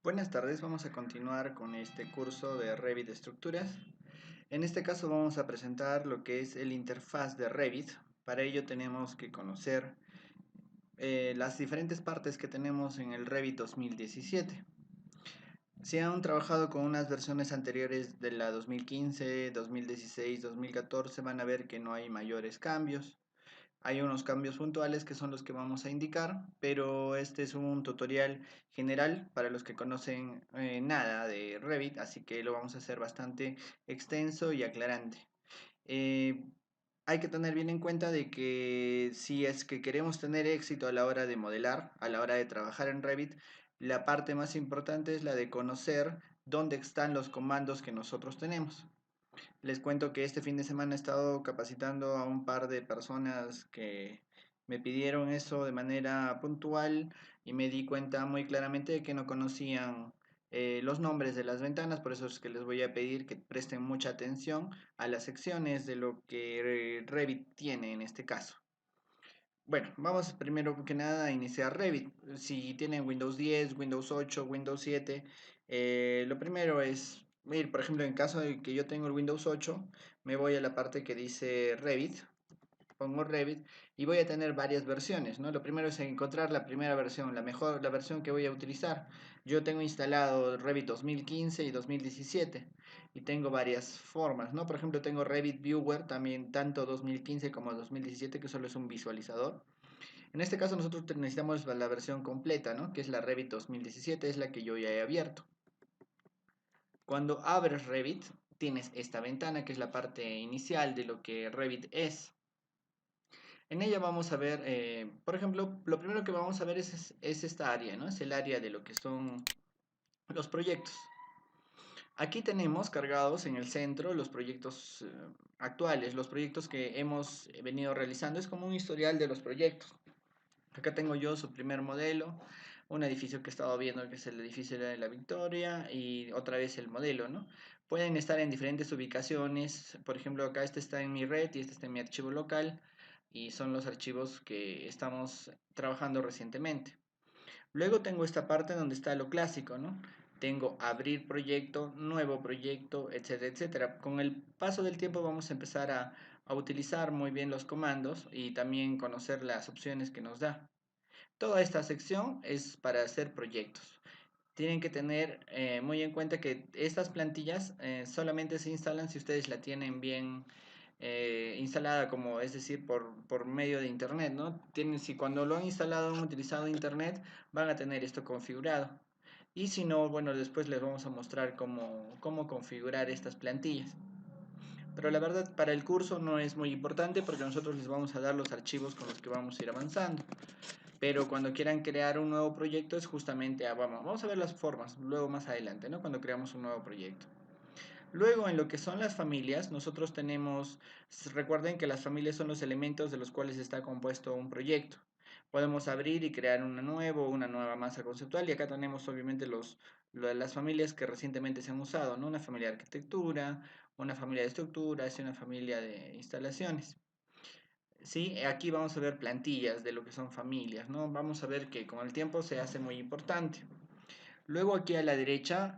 Buenas tardes, vamos a continuar con este curso de Revit de estructuras. En este caso vamos a presentar lo que es el interfaz de Revit. Para ello tenemos que conocer las diferentes partes que tenemos en el Revit 2017. Si han trabajado con unas versiones anteriores de la 2015, 2016, 2014, van a ver que no hay mayores cambios. Hay unos cambios puntuales que son los que vamos a indicar, pero este es un tutorial general para los que conocen nada de Revit, así que lo vamos a hacer bastante extenso y aclarante. Eh, Hay que tener bien en cuenta de que si es que queremos tener éxito a la hora de modelar, a la hora de trabajar en Revit, la parte más importante es la de conocer dónde están los comandos que nosotros tenemos. Les cuento que este fin de semana he estado capacitando a un par de personas que me pidieron eso de manera puntual y me di cuenta muy claramente de que no conocían los nombres de las ventanas, por eso es que les voy a pedir que presten mucha atención a las secciones de lo que Revit tiene en este caso. Bueno, vamos primero que nada a iniciar Revit. Si tienen Windows 10, Windows 8, Windows 7, lo primero es ir, por ejemplo, en caso de que yo tengo el Windows 8, me voy a la parte que dice Revit, pongo Revit y voy a tener varias versiones, ¿no? Lo primero es encontrar la primera versión, la versión que voy a utilizar. Yo tengo instalado Revit 2015 y 2017 y tengo varias formas, ¿no? Por ejemplo, tengo Revit Viewer también tanto 2015 como 2017 que solo es un visualizador. En este caso nosotros necesitamos la versión completa, ¿no? Que es la Revit 2017, es la que yo ya he abierto. Cuando abres Revit, tienes esta ventana que es la parte inicial de lo que Revit es. En ella vamos a ver, por ejemplo, lo primero que vamos a ver es esta área, ¿no? Es el área de lo que son los proyectos. Aquí tenemos cargados en el centro los proyectos actuales, los proyectos que hemos venido realizando. Es como un historial de los proyectos. Acá tengo yo su primer modelo, un edificio que he estado viendo que es el edificio de la Victoria y otra vez el modelo, ¿no? Pueden estar en diferentes ubicaciones, por ejemplo acá este está en mi red y este está en mi archivo local y son los archivos que estamos trabajando recientemente. Luego tengo esta parte donde está lo clásico, ¿no? Tengo abrir proyecto, nuevo proyecto, etcétera, etcétera. Con el paso del tiempo vamos a empezar a utilizar muy bien los comandos y también conocer las opciones que nos da. Toda esta sección es para hacer proyectos. Tienen que tener muy en cuenta que estas plantillas solamente se instalan si ustedes la tienen bien instalada, como es decir, por medio de internet, ¿no? Tienen, si cuando lo han instalado han utilizado internet, van a tener esto configurado. Y si no, bueno, después les vamos a mostrar cómo configurar estas plantillas. Pero la verdad, para el curso no es muy importante porque nosotros les vamos a dar los archivos con los que vamos a ir avanzando. Pero cuando quieran crear un nuevo proyecto es justamente, vamos a ver las formas, luego más adelante, ¿no? Cuando creamos un nuevo proyecto. Luego, en lo que son las familias, nosotros tenemos, recuerden que las familias son los elementos de los cuales está compuesto un proyecto. Podemos abrir y crear una nueva masa conceptual y acá tenemos obviamente las familias que recientemente se han usado, ¿no? Una familia de arquitectura, una familia de estructuras y una familia de instalaciones. Sí, aquí vamos a ver plantillas de lo que son familias, ¿no? Vamos a ver que con el tiempo se hace muy importante. Luego aquí a la derecha,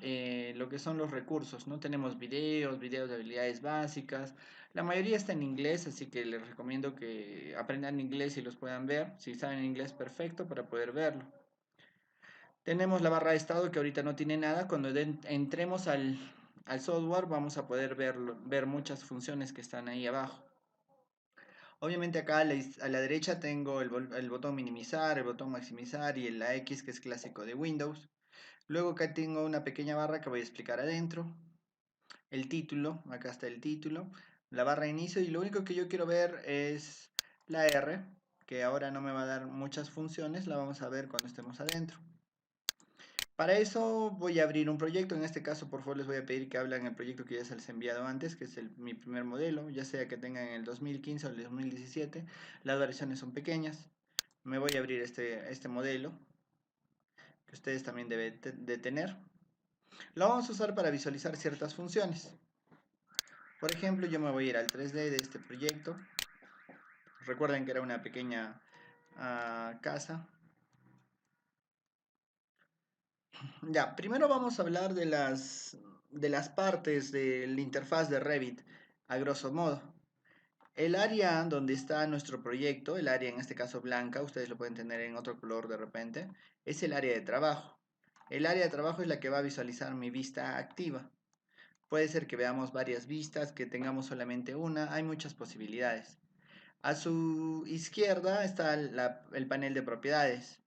lo que son los recursos, ¿no? Tenemos videos de habilidades básicas. La mayoría está en inglés, así que les recomiendo que aprendan inglés y los puedan ver. Si saben inglés, perfecto para poder verlo. Tenemos la barra de estado que ahorita no tiene nada. Cuando entremos al software vamos a poder ver muchas funciones que están ahí abajo. Obviamente acá a la derecha tengo el botón minimizar, el botón maximizar y la X que es clásico de Windows. Luego acá tengo una pequeña barra que voy a explicar adentro. El título, acá está el título. La barra de inicio y lo único que yo quiero ver es la R, que ahora no me va a dar muchas funciones, la vamos a ver cuando estemos adentro. Para eso voy a abrir un proyecto, en este caso por favor les voy a pedir que hablen el proyecto que ya se les he enviado antes, que es mi primer modelo, ya sea que tengan el 2015 o el 2017, las variaciones son pequeñas. Me voy a abrir este modelo, que ustedes también deben de tener. Lo vamos a usar para visualizar ciertas funciones. Por ejemplo, yo me voy a ir al 3D de este proyecto. Recuerden que era una pequeña casa. Ya, primero vamos a hablar de las partes de la interfaz de Revit, a grosso modo. El área donde está nuestro proyecto, el área en este caso blanca, ustedes lo pueden tener en otro color de repente, es el área de trabajo. El área de trabajo es la que va a visualizar mi vista activa. Puede ser que veamos varias vistas, que tengamos solamente una, hay muchas posibilidades. A su izquierda está el panel de propiedades.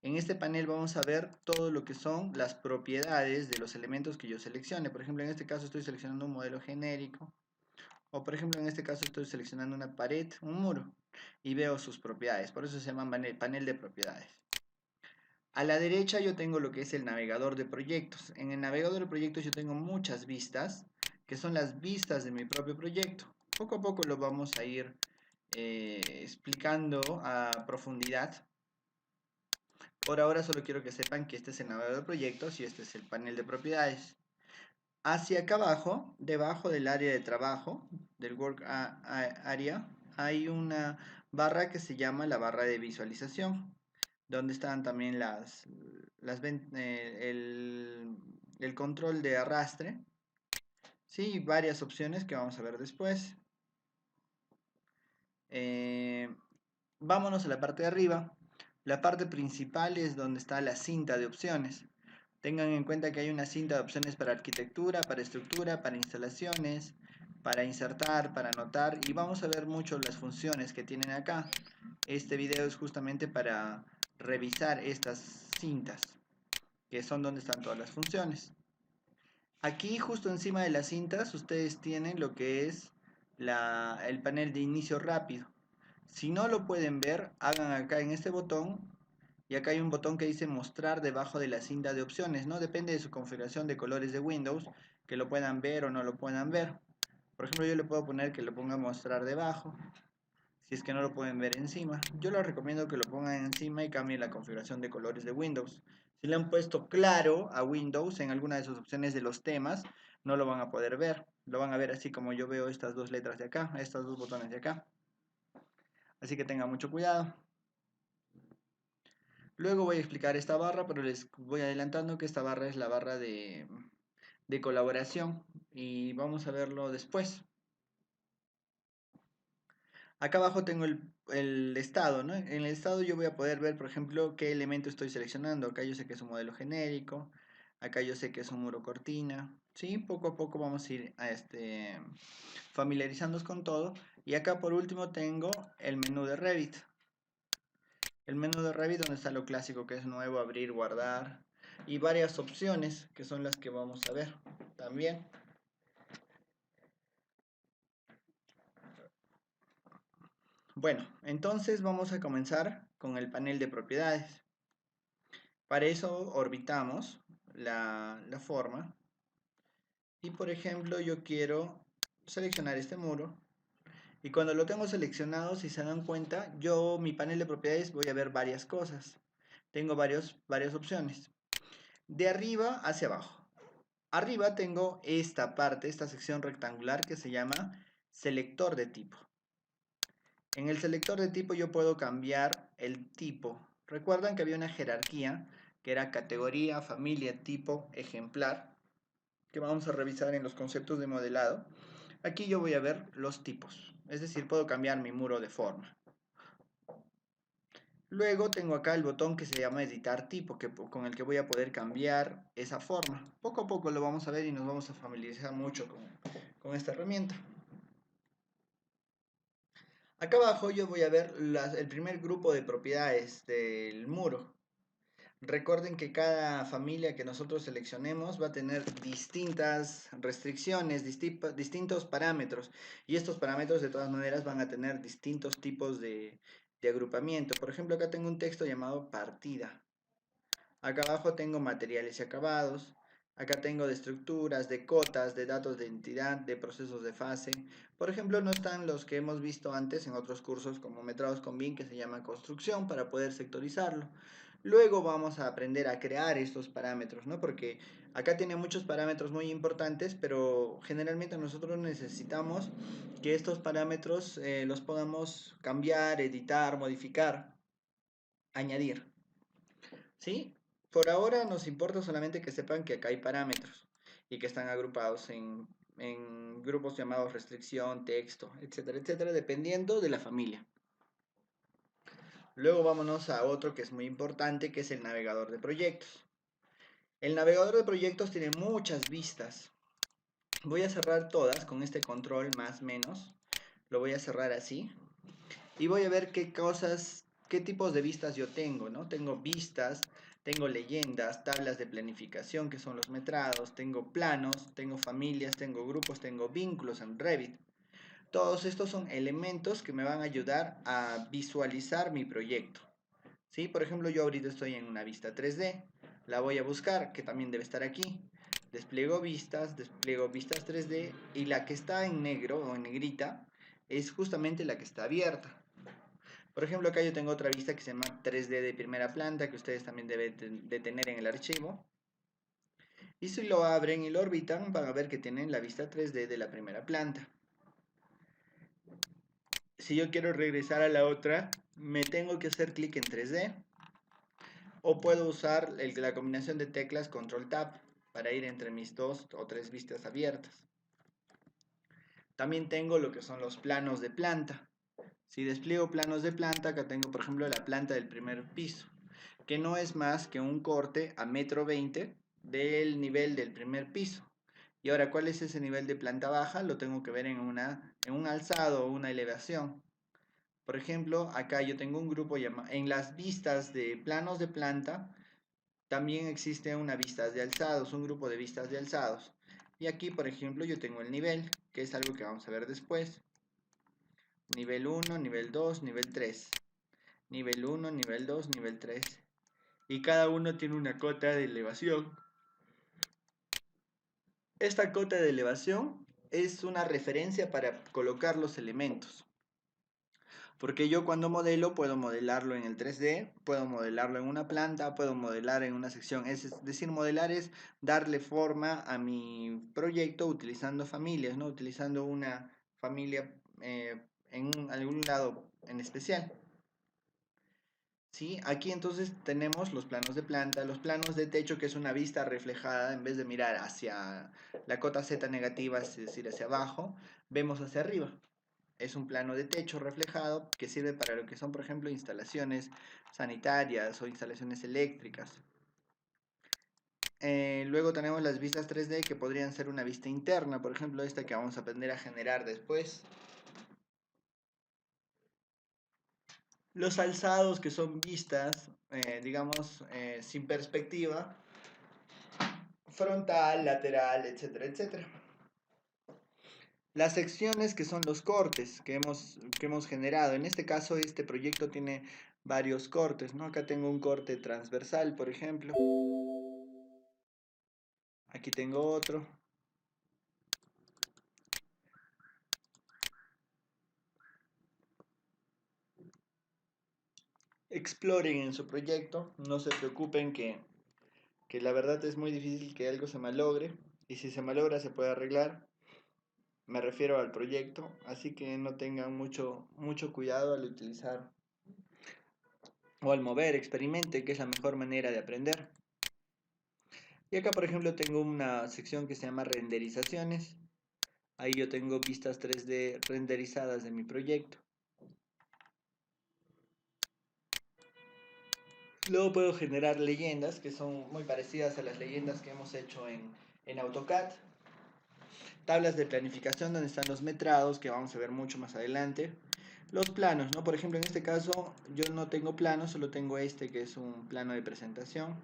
En este panel vamos a ver todo lo que son las propiedades de los elementos que yo seleccione. Por ejemplo, en este caso estoy seleccionando un modelo genérico. O por ejemplo, en este caso estoy seleccionando una pared, un muro. Y veo sus propiedades. Por eso se llama panel de propiedades. A la derecha yo tengo lo que es el navegador de proyectos. En el navegador de proyectos yo tengo muchas vistas, que son las vistas de mi propio proyecto. Poco a poco lo vamos a ir explicando a profundidad. Por ahora solo quiero que sepan que este es el navegador de proyectos y este es el panel de propiedades. Hacia acá abajo, debajo del área de trabajo, del Work Area, hay una barra que se llama la barra de visualización, donde están también el control de arrastre, ¿sí? Varias opciones que vamos a ver después. Vámonos a la parte de arriba. La parte principal es donde está la cinta de opciones. Tengan en cuenta que hay una cinta de opciones para arquitectura, para estructura, para instalaciones, para insertar, para anotar y vamos a ver mucho las funciones que tienen acá. Este video es justamente para revisar estas cintas, que son donde están todas las funciones. Aquí justo encima de las cintas ustedes tienen lo que es el panel de inicio rápido. Si no lo pueden ver, hagan acá en este botón y acá hay un botón que dice mostrar debajo de la cinta de opciones, ¿no? Depende de su configuración de colores de Windows, que lo puedan ver o no lo puedan ver. Por ejemplo, yo le puedo poner que lo ponga mostrar debajo, si es que no lo pueden ver encima. Yo les recomiendo que lo pongan encima y cambien la configuración de colores de Windows. Si le han puesto claro a Windows en alguna de sus opciones de los temas, no lo van a poder ver. Lo van a ver así como yo veo estas dos letras de acá, estos dos botones de acá. Así que tengan mucho cuidado. Luego voy a explicar esta barra, pero les voy adelantando que esta barra es la barra de colaboración y vamos a verlo después. Acá abajo tengo el estado, ¿no? En el estado yo voy a poder ver, por ejemplo, qué elemento estoy seleccionando. Acá yo sé que es un modelo genérico, acá yo sé que es un muro cortina, ¿sí? Poco a poco vamos a ir familiarizándonos con todo. Y acá por último tengo el menú de Revit. El menú de Revit donde está lo clásico que es nuevo, abrir, guardar y varias opciones que son las que vamos a ver también. Bueno, entonces vamos a comenzar con el panel de propiedades. Para eso orbitamos la forma y por ejemplo yo quiero seleccionar este muro y cuando lo tengo seleccionado, si se dan cuenta, mi panel de propiedades voy a ver varias cosas. Tengo varias opciones. De arriba hacia abajo. Arriba tengo esta parte, esta sección rectangular que se llama selector de tipo. En el selector de tipo yo puedo cambiar el tipo. Recuerdan que había una jerarquía que era categoría, familia, tipo, ejemplar, que vamos a revisar en los conceptos de modelado. Aquí yo voy a ver los tipos, es decir, puedo cambiar mi muro de forma. Luego tengo acá el botón que se llama editar tipo, con el que voy a poder cambiar esa forma. Poco a poco lo vamos a ver y nos vamos a familiarizar mucho con esta herramienta. Acá abajo yo voy a ver el primer grupo de propiedades del muro. Recuerden que cada familia que nosotros seleccionemos va a tener distintas restricciones, distintos parámetros. Y estos parámetros de todas maneras van a tener distintos tipos de agrupamiento. Por ejemplo, acá tengo un texto llamado partida. Acá abajo tengo materiales y acabados. Acá tengo de estructuras, de cotas, de datos de entidad, de procesos de fase. Por ejemplo, no están los que hemos visto antes en otros cursos como metrados con BIM que se llama construcción para poder sectorizarlo. Luego vamos a aprender a crear estos parámetros, ¿no? Porque acá tiene muchos parámetros muy importantes, pero generalmente nosotros necesitamos que estos parámetros los podamos cambiar, editar, modificar, añadir. ¿Sí? Por ahora nos importa solamente que sepan que acá hay parámetros y que están agrupados en grupos llamados restricción, texto, etcétera, etcétera, dependiendo de la familia. Luego vámonos a otro que es muy importante, que es el navegador de proyectos. El navegador de proyectos tiene muchas vistas. Voy a cerrar todas con este control más menos. Lo voy a cerrar así. Y voy a ver qué cosas, qué tipos de vistas yo tengo, ¿no? Tengo vistas, tengo leyendas, tablas de planificación que son los metrados, tengo planos, tengo familias, tengo grupos, tengo vínculos en Revit. Todos estos son elementos que me van a ayudar a visualizar mi proyecto. ¿Sí? Por ejemplo, yo ahorita estoy en una vista 3D. La voy a buscar, que también debe estar aquí. Despliego vistas 3D y la que está en negro o en negrita es justamente la que está abierta. Por ejemplo, acá yo tengo otra vista que se llama 3D de primera planta, que ustedes también deben de tener en el archivo. Y si lo abren y lo orbitan, van a ver que tienen la vista 3D de la primera planta. Si yo quiero regresar a la otra, me tengo que hacer clic en 3D. O puedo usar la combinación de teclas Control Tab para ir entre mis dos o tres vistas abiertas. También tengo lo que son los planos de planta. Si despliego planos de planta, acá tengo por ejemplo la planta del primer piso, que no es más que un corte a 1,20 m del nivel del primer piso. Y ahora, ¿cuál es ese nivel de planta baja? Lo tengo que ver en un alzado o una elevación. Por ejemplo, acá yo tengo un grupo en las vistas de planos de planta. También existe una vistas de alzados, un grupo de vistas de alzados. Y aquí, por ejemplo, yo tengo el nivel, que es algo que vamos a ver después. Nivel 1, nivel 2, nivel 3. Nivel 1, nivel 2, nivel 3. Y cada uno tiene una cota de elevación. Esta cota de elevación es una referencia para colocar los elementos. Porque yo cuando modelo puedo modelarlo en el 3D, puedo modelarlo en una planta, puedo modelar en una sección. Es decir, modelar es darle forma a mi proyecto utilizando familias, ¿no? Utilizando una familia en algún lado en especial. ¿Sí? Aquí entonces tenemos los planos de planta, los planos de techo, que es una vista reflejada, en vez de mirar hacia la cota Z negativa, es decir, hacia abajo, vemos hacia arriba. Es un plano de techo reflejado que sirve para lo que son, por ejemplo, instalaciones sanitarias o instalaciones eléctricas. Luego tenemos las vistas 3D que podrían ser una vista interna, por ejemplo, esta que vamos a aprender a generar después. Los alzados, que son vistas, digamos, sin perspectiva, frontal, lateral, etcétera, etcétera. Las secciones, que son los cortes que hemos generado. En este caso, este proyecto tiene varios cortes, ¿no? Acá tengo un corte transversal, por ejemplo. Aquí tengo otro. Exploren en su proyecto. No se preocupen que la verdad es muy difícil que algo se malogre. Y si se malogra se puede arreglar. Me refiero al proyecto. Así que no tengan mucho cuidado al utilizar o al mover. Experimente, que es la mejor manera de aprender. Y acá, por ejemplo, tengo una sección que se llama renderizaciones. Ahí yo tengo vistas 3D renderizadas de mi proyecto. Luego puedo generar leyendas que son muy parecidas a las leyendas que hemos hecho en AutoCAD. Tablas de planificación donde están los metrados, que vamos a ver mucho más adelante. Los planos, ¿no? Por ejemplo, en este caso yo no tengo planos, solo tengo este que es un plano de presentación.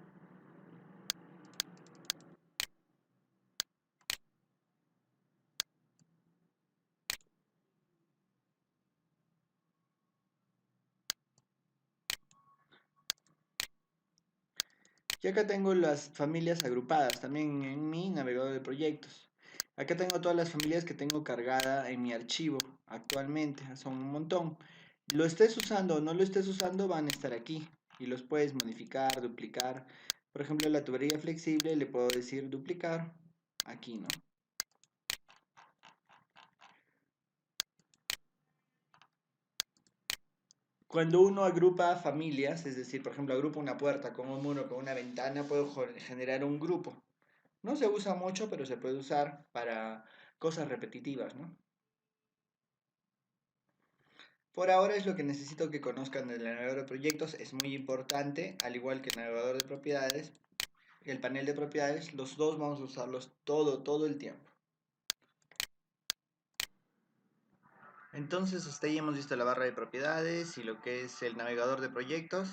Y acá tengo las familias agrupadas también en mi navegador de proyectos. Acá tengo todas las familias que tengo cargada en mi archivo actualmente, son un montón. Lo estés usando o no lo estés usando, van a estar aquí y los puedes modificar, duplicar. Por ejemplo, la tubería flexible le puedo decir duplicar aquí, ¿no? Cuando uno agrupa familias, es decir, por ejemplo, agrupa una puerta con un muro, con una ventana, puedo generar un grupo. No se usa mucho, pero se puede usar para cosas repetitivas, ¿no? Por ahora es lo que necesito que conozcan del navegador de proyectos, es muy importante, al igual que el navegador de propiedades, el panel de propiedades, los dos vamos a usarlos todo el tiempo. Entonces hasta ahí hemos visto la barra de propiedades y lo que es el navegador de proyectos.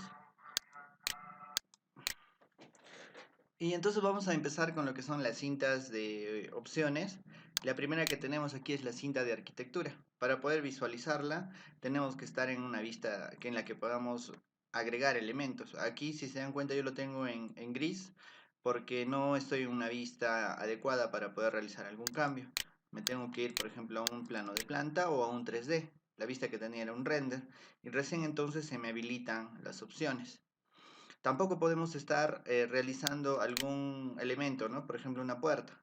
Y entonces vamos a empezar con lo que son las cintas de opciones. La primera que tenemos aquí es la cinta de arquitectura. Para poder visualizarla tenemos que estar en una vista en la que podamos agregar elementos. Aquí, si se dan cuenta, yo lo tengo en gris porque no estoy en una vista adecuada para poder realizar algún cambio. Me tengo que ir, por ejemplo, a un plano de planta o a un 3D. La vista que tenía era un render y recién entonces se me habilitan las opciones. Tampoco podemos estar realizando algún elemento, ¿no? Por ejemplo, una puerta.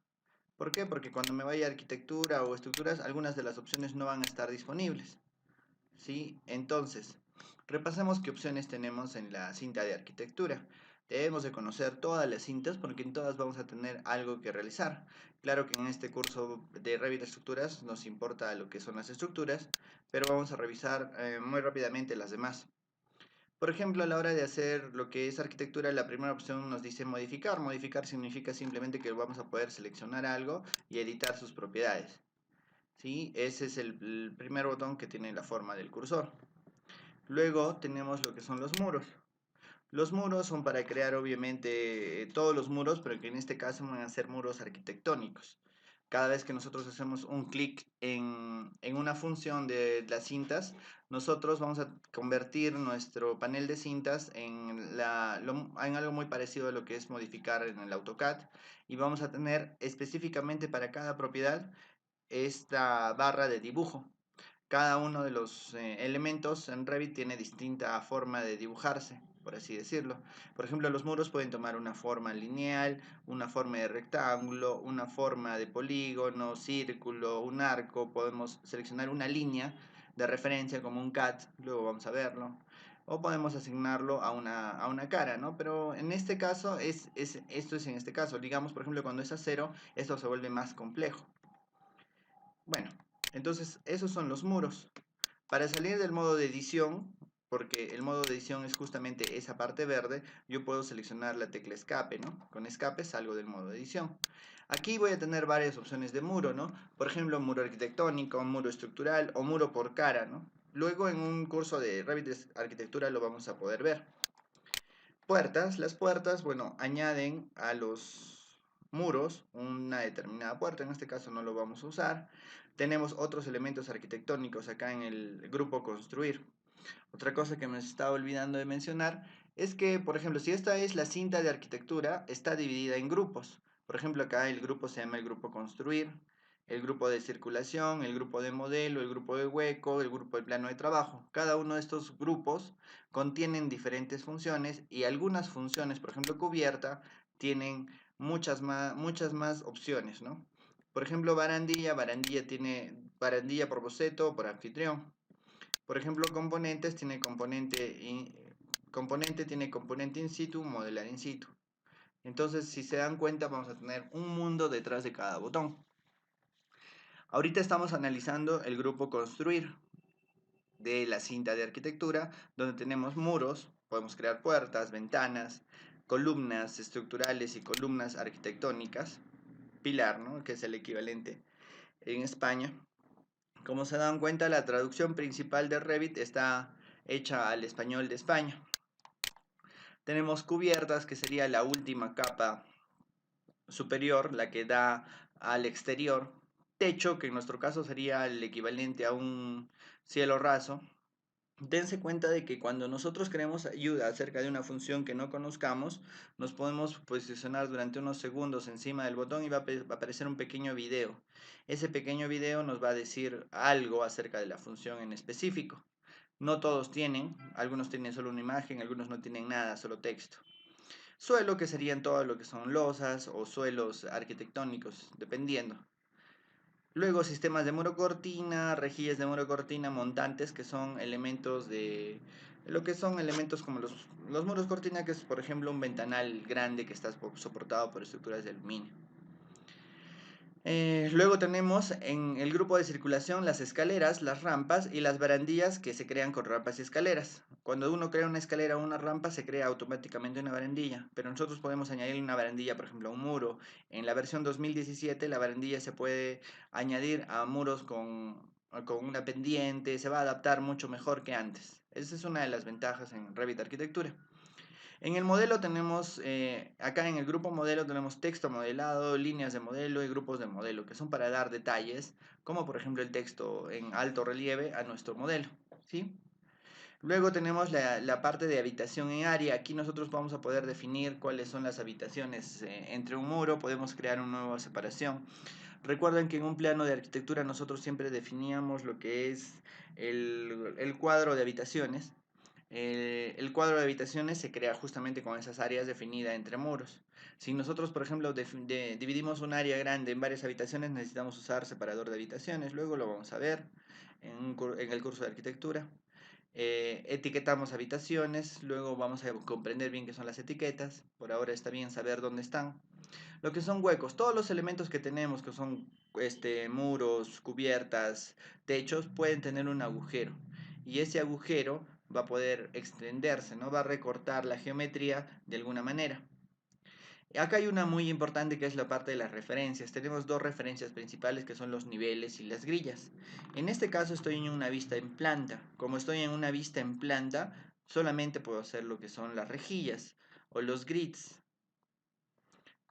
¿Por qué? Porque cuando me vaya a arquitectura o estructuras, algunas de las opciones no van a estar disponibles. ¿Sí? Entonces, repasemos qué opciones tenemos en la cinta de arquitectura. Debemos de conocer todas las cintas porque en todas vamos a tener algo que realizar. Claro que en este curso de Revit Estructuras nos importa lo que son las estructuras, pero vamos a revisar muy rápidamente las demás. Por ejemplo, a la hora de hacer lo que es arquitectura, la primera opción nos dice modificar. Modificar significa simplemente que vamos a poder seleccionar algo y editar sus propiedades. ¿Sí? Ese es el primer botón que tiene la forma del cursor. Luego tenemos lo que son los muros. Los muros son para crear obviamente todos los muros, pero que en este caso van a ser muros arquitectónicos. Cada vez que nosotros hacemos un clic en una función de las cintas, nosotros vamos a convertir nuestro panel de cintas en algo muy parecido a lo que es modificar en el AutoCAD y vamos a tener específicamente para cada propiedad esta barra de dibujo. Cada uno de los elementos en Revit tiene distinta forma de dibujarse, por así decirlo. Por ejemplo, los muros pueden tomar una forma lineal, una forma de rectángulo, una forma de polígono, círculo, un arco. Podemos seleccionar una línea de referencia como un cat, luego vamos a verlo. O podemos asignarlo a una cara, ¿no? Pero en este caso, esto es en este caso. Digamos, por ejemplo, cuando es a cero, esto se vuelve más complejo. Bueno, entonces esos son los muros. Para salir del modo de edición, porque el modo de edición es justamente esa parte verde, yo puedo seleccionar la tecla escape, ¿no? Con escape salgo del modo de edición. Aquí voy a tener varias opciones de muro, ¿no? Por ejemplo, muro arquitectónico, muro estructural o muro por cara, ¿no? Luego en un curso de Revit Arquitectura lo vamos a poder ver. Puertas, las puertas, bueno, añaden a los muros una determinada puerta, en este caso no lo vamos a usar. Tenemos otros elementos arquitectónicos acá en el grupo construir. Otra cosa que me estaba olvidando de mencionar es que, por ejemplo, si esta es la cinta de arquitectura, está dividida en grupos. Por ejemplo, acá el grupo se llama el grupo construir, el grupo de circulación, el grupo de modelo, el grupo de hueco, el grupo de plano de trabajo. Cada uno de estos grupos contienen diferentes funciones y algunas funciones, por ejemplo, cubierta, tienen muchas más opciones, ¿no? Por ejemplo, barandilla tiene barandilla por boceto o por anfitrión. Por ejemplo, componentes tiene componente in situ, modelar in situ. Entonces, si se dan cuenta, vamos a tener un mundo detrás de cada botón. Ahorita estamos analizando el grupo construir de la cinta de arquitectura, donde tenemos muros, podemos crear puertas, ventanas, columnas estructurales y columnas arquitectónicas, pilar, ¿no? Que es el equivalente en España. Como se dan cuenta, la traducción principal de Revit está hecha al español de España. Tenemos cubiertas, que sería la última capa superior, la que da al exterior. Techo, que en nuestro caso sería el equivalente a un cielo raso. Dense cuenta de que cuando nosotros queremos ayuda acerca de una función que no conozcamos, nos podemos posicionar durante unos segundos encima del botón y va a aparecer un pequeño video. Ese pequeño video nos va a decir algo acerca de la función en específico. No todos tienen, algunos tienen solo una imagen, algunos no tienen nada, solo texto. Suelo, que serían todo lo que son losas o suelos arquitectónicos, dependiendo. Luego sistemas de muro cortina, rejillas de muro cortina, montantes, que son elementos lo que son elementos como los muros cortina, que es por ejemplo un ventanal grande que está soportado por estructuras de aluminio. Luego tenemos en el grupo de circulación las escaleras, las rampas y las barandillas que se crean con rampas y escaleras. Cuando uno crea una escalera o una rampa se crea automáticamente una barandilla, pero nosotros podemos añadir una barandilla, por ejemplo, a un muro. En la versión 2017 la barandilla se puede añadir a muros con una pendiente, se va a adaptar mucho mejor que antes. Esa es una de las ventajas en Revit Arquitectura. En el modelo tenemos, acá en el grupo modelo tenemos texto modelado, líneas de modelo y grupos de modelo, que son para dar detalles, como por ejemplo el texto en alto relieve a nuestro modelo, ¿sí? Luego tenemos la parte de habitación en área. Aquí nosotros vamos a poder definir cuáles son las habitaciones entre un muro, podemos crear una nueva separación. Recuerden que en un plano de arquitectura nosotros siempre definíamos lo que es el cuadro de habitaciones. El cuadro de habitaciones se crea justamente con esas áreas definidas entre muros. Si nosotros, por ejemplo, dividimos un área grande en varias habitaciones, necesitamos usar separador de habitaciones. Luego lo vamos a ver en el curso de arquitectura. Etiquetamos habitaciones, luego vamos a comprender bien qué son las etiquetas. Por ahora está bien saber dónde están. Lo que son huecos, todos los elementos que tenemos, que son muros, cubiertas, techos, pueden tener un agujero. Y ese agujero va a poder extenderse, ¿no? Va a recortar la geometría de alguna manera. Acá hay una muy importante que es la parte de las referencias. Tenemos dos referencias principales que son los niveles y las grillas. En este caso estoy en una vista en planta. Como estoy en una vista en planta, solamente puedo hacer lo que son las rejillas o los grids.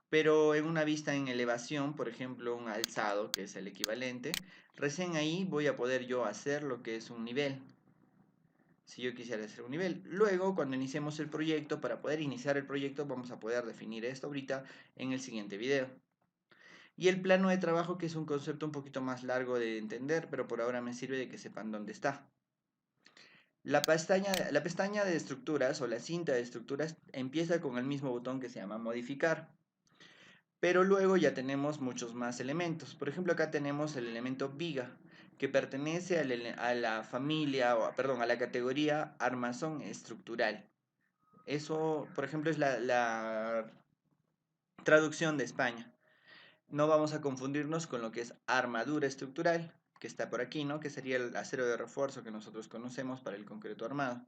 Pero en una vista en elevación, por ejemplo, un alzado, que es el equivalente, recién ahí voy a poder yo hacer lo que es un nivel. Si yo quisiera hacer un nivel. Luego, cuando iniciemos el proyecto, para poder iniciar el proyecto, vamos a poder definir esto ahorita en el siguiente video. Y el plano de trabajo, que es un concepto un poquito más largo de entender, pero por ahora me sirve de que sepan dónde está. La pestaña de estructuras o la cinta de estructuras empieza con el mismo botón que se llama modificar. Pero luego ya tenemos muchos más elementos. Por ejemplo, acá tenemos el elemento viga, que pertenece a la familia, perdón, a la categoría armazón estructural. Eso, por ejemplo, es la traducción de España. No vamos a confundirnos con lo que es armadura estructural, que está por aquí, ¿no? Que sería el acero de refuerzo que nosotros conocemos para el concreto armado.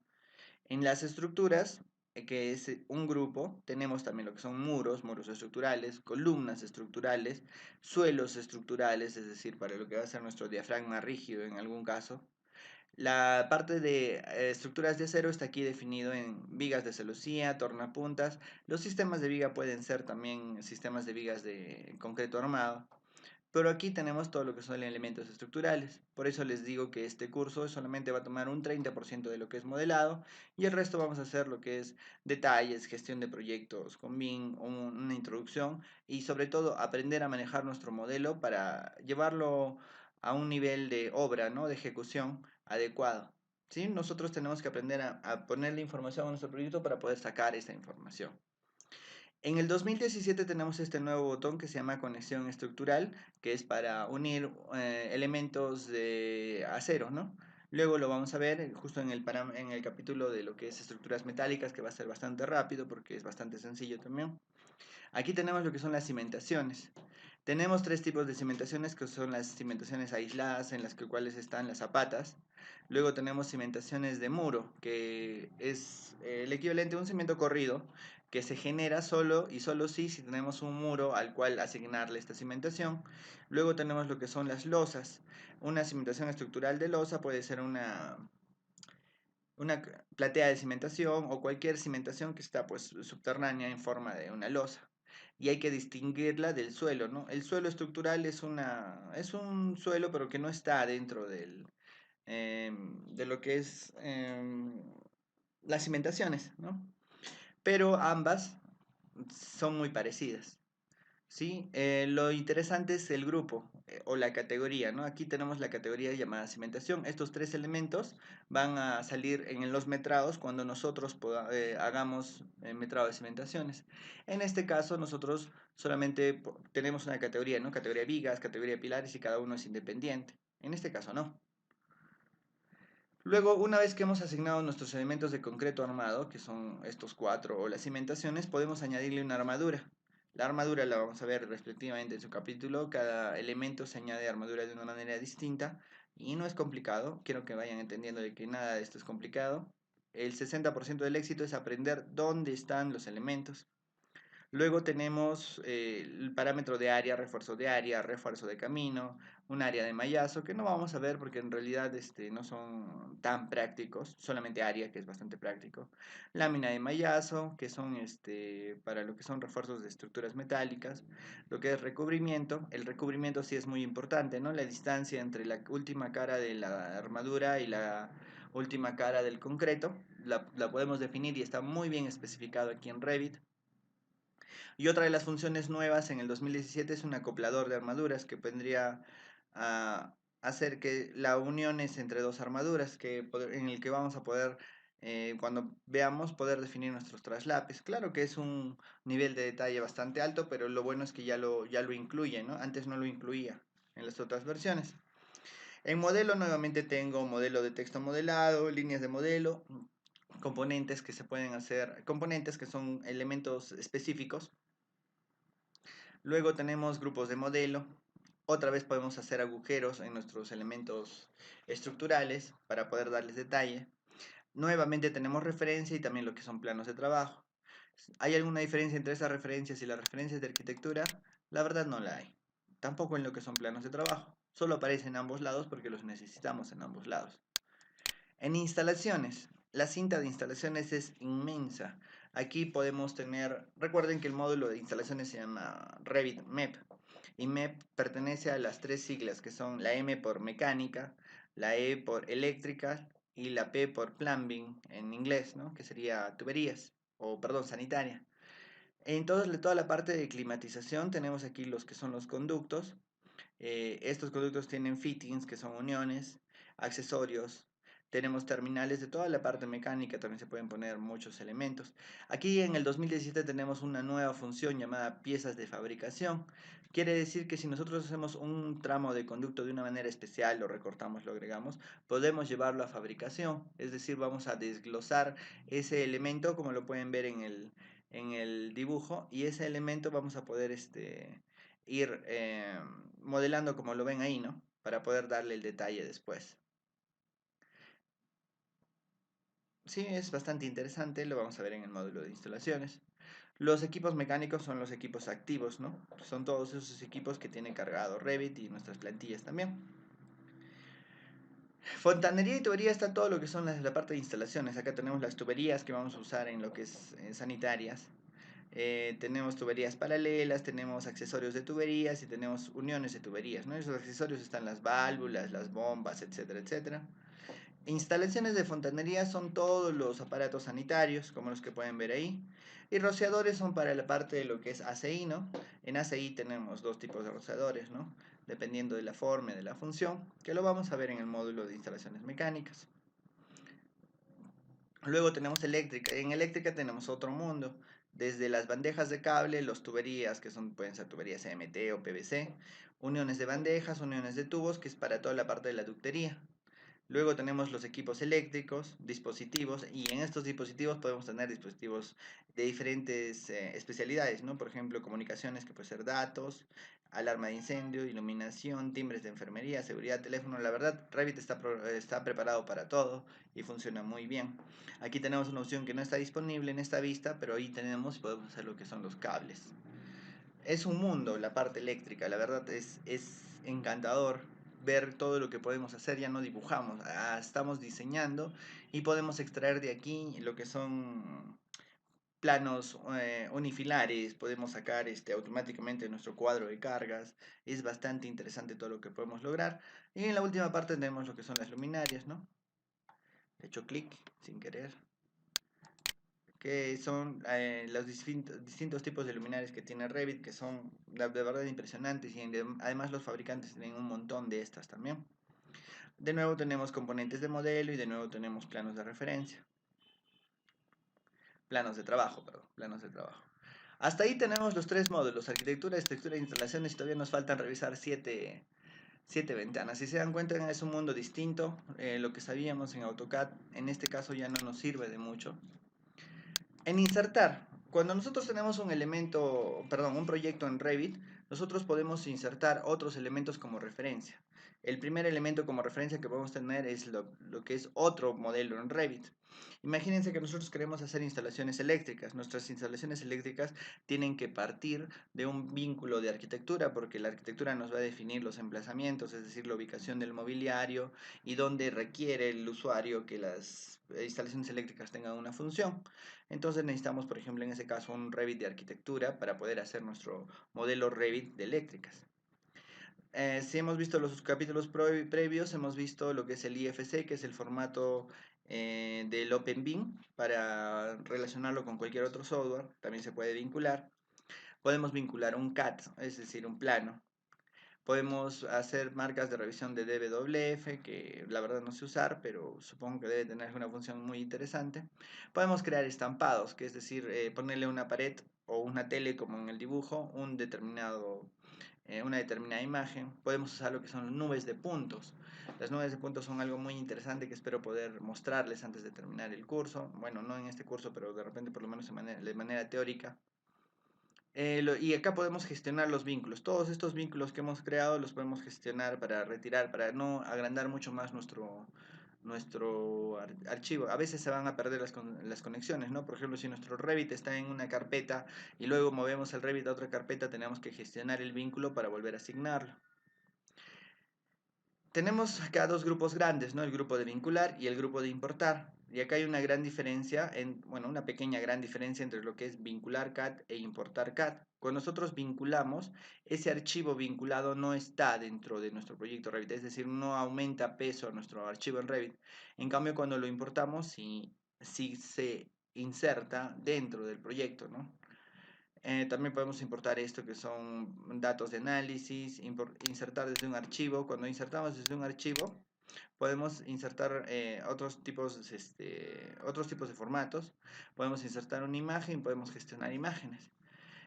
En las estructuras, que es un grupo, tenemos también lo que son muros, muros estructurales, columnas estructurales, suelos estructurales, es decir, para lo que va a ser nuestro diafragma rígido en algún caso. La parte de estructuras de acero está aquí definido en vigas de celosía, tornapuntas. Los sistemas de viga pueden ser también sistemas de vigas de concreto armado. Pero aquí tenemos todo lo que son elementos estructurales. Por eso les digo que este curso solamente va a tomar un 30% de lo que es modelado y el resto vamos a hacer lo que es detalles, gestión de proyectos con BIM, una introducción y sobre todo aprender a manejar nuestro modelo para llevarlo a un nivel de obra, ¿no? De ejecución adecuado. ¿Sí? Nosotros tenemos que aprender a ponerle información a nuestro proyecto para poder sacar esa información. En el 2017 tenemos este nuevo botón que se llama conexión estructural, que es para unir elementos de acero, ¿no? Luego lo vamos a ver justo en el capítulo de lo que es estructuras metálicas, que va a ser bastante rápido porque es bastante sencillo también. Aquí tenemos lo que son las cimentaciones. Tenemos tres tipos de cimentaciones, que son las cimentaciones aisladas, en las cuales están las zapatas. Luego tenemos cimentaciones de muro, que es el equivalente a un cimiento corrido, que se genera solo y solo si tenemos un muro al cual asignarle esta cimentación. Luego tenemos lo que son las losas. Una cimentación estructural de losa puede ser una platea de cimentación o cualquier cimentación que está pues subterránea en forma de una losa. Y hay que distinguirla del suelo, ¿no? El suelo estructural es un suelo pero que no está dentro de lo que es las cimentaciones, ¿no? Pero ambas son muy parecidas. ¿Sí? Lo interesante es el grupo o la categoría, ¿no? Aquí tenemos la categoría llamada cimentación. Estos tres elementos van a salir en los metrados cuando nosotros hagamos metrado de cimentaciones. En este caso nosotros solamente tenemos una categoría, ¿no? Categoría vigas, categoría pilares y cada uno es independiente. En este caso no. Luego, una vez que hemos asignado nuestros elementos de concreto armado, que son estos cuatro, o las cimentaciones, podemos añadirle una armadura. La armadura la vamos a ver respectivamente en su capítulo. Cada elemento se añade armadura de una manera distinta y no es complicado. Quiero que vayan entendiendo de que nada de esto es complicado. El 60% del éxito es aprender dónde están los elementos. Luego tenemos el parámetro de área, refuerzo de camino, un área de mallazo, que no vamos a ver porque en realidad no son tan prácticos, solamente área, que es bastante práctico. Lámina de mallazo, que son para lo que son refuerzos de estructuras metálicas. Lo que es recubrimiento, el recubrimiento sí es muy importante, ¿no? La distancia entre la última cara de la armadura y la última cara del concreto, la podemos definir y está muy bien especificado aquí en Revit. Y otra de las funciones nuevas en el 2017 es un acoplador de armaduras que vendría a hacer que la unión es entre dos armaduras, en el que vamos a poder, cuando veamos, poder definir nuestros traslapes. Claro que es un nivel de detalle bastante alto, pero lo bueno es que ya lo incluye, ¿no? Antes no lo incluía en las otras versiones. En modelo nuevamente tengo modelo de texto modelado, líneas de modelo, componentes que se pueden hacer, componentes que son elementos específicos. Luego tenemos grupos de modelo. Otra vez podemos hacer agujeros en nuestros elementos estructurales para poder darles detalle. Nuevamente tenemos referencia y también lo que son planos de trabajo. ¿Hay alguna diferencia entre esas referencias y las referencias de arquitectura? La verdad no la hay. Tampoco en lo que son planos de trabajo. Solo aparecen en ambos lados porque los necesitamos en ambos lados. En instalaciones, la cinta de instalaciones es inmensa. Aquí podemos tener, recuerden que el módulo de instalaciones se llama Revit MEP. Y MEP pertenece a las tres siglas que son la M por mecánica, la E por eléctrica y la P por plumbing en inglés, ¿no? Que sería tuberías, o perdón, sanitaria. En toda la parte de climatización tenemos aquí los que son los conductos. Estos conductos tienen fittings, que son uniones, accesorios. Tenemos terminales de toda la parte mecánica, también se pueden poner muchos elementos. Aquí en el 2017 tenemos una nueva función llamada piezas de fabricación. Quiere decir que si nosotros hacemos un tramo de conducto de una manera especial, lo recortamos, lo agregamos, podemos llevarlo a fabricación. Es decir, vamos a desglosar ese elemento, como lo pueden ver en el dibujo, y ese elemento vamos a poder ir modelando como lo ven ahí, ¿no? Para poder darle el detalle después. Sí, es bastante interesante, lo vamos a ver en el módulo de instalaciones. Los equipos mecánicos son los equipos activos, ¿no? Son todos esos equipos que tiene cargado Revit y nuestras plantillas también. Fontanería y tubería está todo lo que son la parte de instalaciones. Acá tenemos las tuberías que vamos a usar en lo que es sanitarias. Tenemos tuberías paralelas, tenemos accesorios de tuberías y tenemos uniones de tuberías, ¿no? En esos accesorios están las válvulas, las bombas, etcétera, etcétera. Instalaciones de fontanería son todos los aparatos sanitarios, como los que pueden ver ahí. Y rociadores son para la parte de lo que es ACI, ¿no? En ACI tenemos dos tipos de rociadores, ¿no? Dependiendo de la forma y de la función, que lo vamos a ver en el módulo de instalaciones mecánicas. Luego tenemos eléctrica. En eléctrica tenemos otro mundo. Desde las bandejas de cable, los tuberías, que pueden ser tuberías CMT o PVC, uniones de bandejas, uniones de tubos, que es para toda la parte de la ductería. Luego tenemos los equipos eléctricos, dispositivos, y en estos dispositivos podemos tener dispositivos de diferentes especialidades, ¿no? Por ejemplo, comunicaciones, que puede ser datos, alarma de incendio, iluminación, timbres de enfermería, seguridad, teléfono. La verdad, Revit está preparado para todo y funciona muy bien. Aquí tenemos una opción que no está disponible en esta vista, pero ahí podemos hacer lo que son los cables. Es un mundo la parte eléctrica, la verdad es encantador ver todo lo que podemos hacer. Ya no dibujamos, estamos diseñando y podemos extraer de aquí lo que son planos unifilares, podemos sacar automáticamente nuestro cuadro de cargas. Es bastante interesante todo lo que podemos lograr. Y en la última parte tenemos lo que son las luminarias, ¿no? He hecho clic sin querer, que son los distintos tipos de luminarias que tiene Revit, que son de verdad impresionantes, y además los fabricantes tienen un montón de estas también. De nuevo tenemos componentes de modelo y de nuevo tenemos planos de referencia. Planos de trabajo, perdón, planos de trabajo. Hasta ahí tenemos los tres módulos: arquitectura, estructura e instalaciones, y todavía nos faltan revisar 7 ventanas. Si se dan cuenta, es un mundo distinto. Lo que sabíamos en AutoCAD, en este caso ya no nos sirve de mucho. En insertar, cuando nosotros tenemos un elemento, perdón, un proyecto en Revit, nosotros podemos insertar otros elementos como referencia. El primer elemento como referencia que podemos tener es lo que es otro modelo en Revit. Imagínense que nosotros queremos hacer instalaciones eléctricas. Nuestras instalaciones eléctricas tienen que partir de un vínculo de arquitectura, porque la arquitectura nos va a definir los emplazamientos, es decir, la ubicación del mobiliario y dónde requiere el usuario que las instalaciones eléctricas tengan una función. Entonces necesitamos, por ejemplo, en ese caso, un Revit de arquitectura para poder hacer nuestro modelo Revit de eléctricas. Si hemos visto los capítulos previos, hemos visto lo que es el IFC, que es el formato del OpenBIM, para relacionarlo con cualquier otro software. También se puede vincular. Podemos vincular un CAD, es decir, un plano. Podemos hacer marcas de revisión de DWF, que la verdad no sé usar, pero supongo que debe tener una función muy interesante. Podemos crear estampados, que es decir, ponerle a una pared o una tele, como en el dibujo, una determinada imagen. Podemos usar lo que son nubes de puntos. Las nubes de puntos son algo muy interesante que espero poder mostrarles antes de terminar el curso. Bueno, no en este curso, pero de repente por lo menos de manera teórica. Y acá podemos gestionar los vínculos. Todos estos vínculos que hemos creado los podemos gestionar para retirar, para no agrandar mucho más nuestro archivo. A veces se van a perder las conexiones, ¿no? Por ejemplo, si nuestro Revit está en una carpeta y luego movemos el Revit a otra carpeta, tenemos que gestionar el vínculo para volver a asignarlo. Tenemos acá dos grupos grandes, ¿no? El grupo de vincular y el grupo de importar. Y acá hay una gran diferencia, bueno, una pequeña gran diferencia entre lo que es vincular CAD e importar CAD. Cuando nosotros vinculamos, ese archivo vinculado no está dentro de nuestro proyecto Revit, es decir, no aumenta peso a nuestro archivo en Revit. En cambio, cuando lo importamos, sí se inserta dentro del proyecto, ¿no? También podemos importar esto que son datos de análisis, insertar desde un archivo. Cuando insertamos desde un archivo, podemos insertar otros tipos de formatos. Podemos insertar una imagen, podemos gestionar imágenes.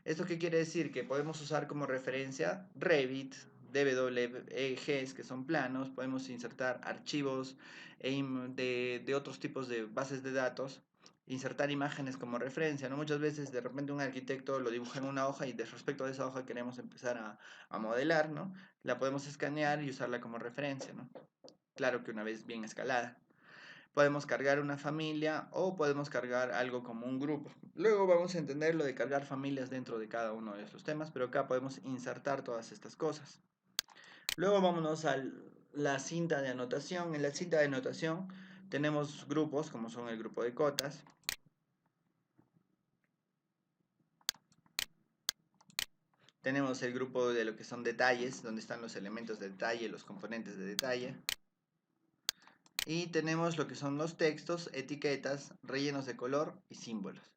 ¿Esto qué quiere decir? Que podemos usar como referencia Revit, DWGs, que son planos. Podemos insertar archivos de otros tipos de bases de datos, insertar imágenes como referencia, ¿no? Muchas veces de repente un arquitecto lo dibuja en una hoja y de respecto a esa hoja queremos empezar a modelar, ¿no? La podemos escanear y usarla como referencia, ¿no? Claro que una vez bien escalada. Podemos cargar una familia o podemos cargar algo como un grupo. Luego vamos a entender lo de cargar familias dentro de cada uno de estos temas, pero acá podemos insertar todas estas cosas. Luego vámonos a la cinta de anotación. En la cinta de anotación tenemos grupos como son el grupo de cotas. Tenemos el grupo de lo que son detalles, donde están los elementos de detalle, los componentes de detalle. Y tenemos lo que son los textos, etiquetas, rellenos de color y símbolos.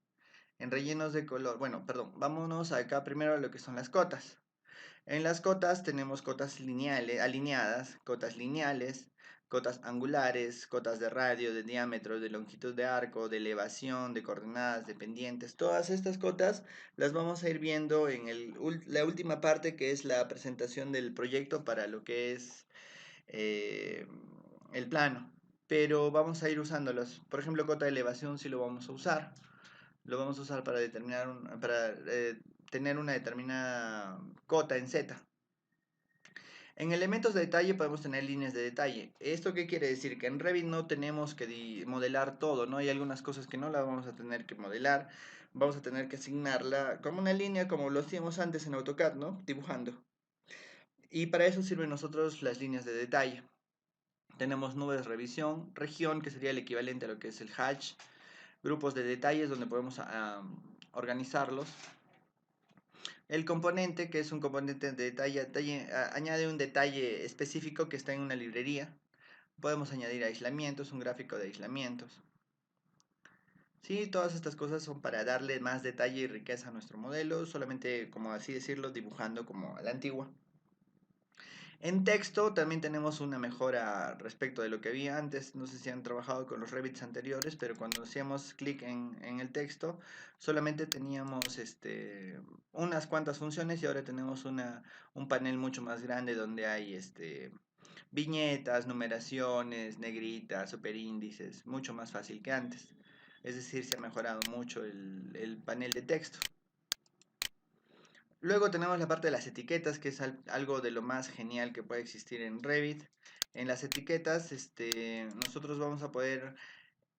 En rellenos de color, bueno, perdón, vámonos acá primero a lo que son las cotas. En las cotas tenemos cotas lineales, alineadas, cotas lineales, cotas angulares, cotas de radio, de diámetro, de longitud de arco, de elevación, de coordenadas, de pendientes. Todas estas cotas las vamos a ir viendo en la última parte, que es la presentación del proyecto para lo que es eh, el plano. Pero vamos a ir usándolos. Por ejemplo, cota de elevación sí lo vamos a usar. Lo vamos a usar para tener una determinada cota en Z. En elementos de detalle podemos tener líneas de detalle. ¿Esto qué quiere decir? Que en Revit no tenemos que modelar todo, ¿no? Hay algunas cosas que no las vamos a tener que modelar. Vamos a tener que asignarla como una línea, como lo hacíamos antes en AutoCAD, ¿no? Dibujando. Y para eso sirven nosotros las líneas de detalle. Tenemos nubes de revisión, región, que sería el equivalente a lo que es el hatch, grupos de detalles donde podemos organizarlos. El componente, que es un componente de detalle, añade un detalle específico que está en una librería. Podemos añadir aislamientos, un gráfico de aislamientos. Sí, todas estas cosas son para darle más detalle y riqueza a nuestro modelo, solamente, como así decirlo, dibujando como a la antigua. En texto también tenemos una mejora respecto de lo que había antes. No sé si han trabajado con los Revits anteriores, pero cuando hacíamos clic en el texto, solamente teníamos unas cuantas funciones y ahora tenemos un panel mucho más grande donde hay viñetas, numeraciones, negritas, superíndices, mucho más fácil que antes. Es decir, se ha mejorado mucho el panel de texto. Luego tenemos la parte de las etiquetas, que es algo de lo más genial que puede existir en Revit. En las etiquetas, nosotros vamos a poder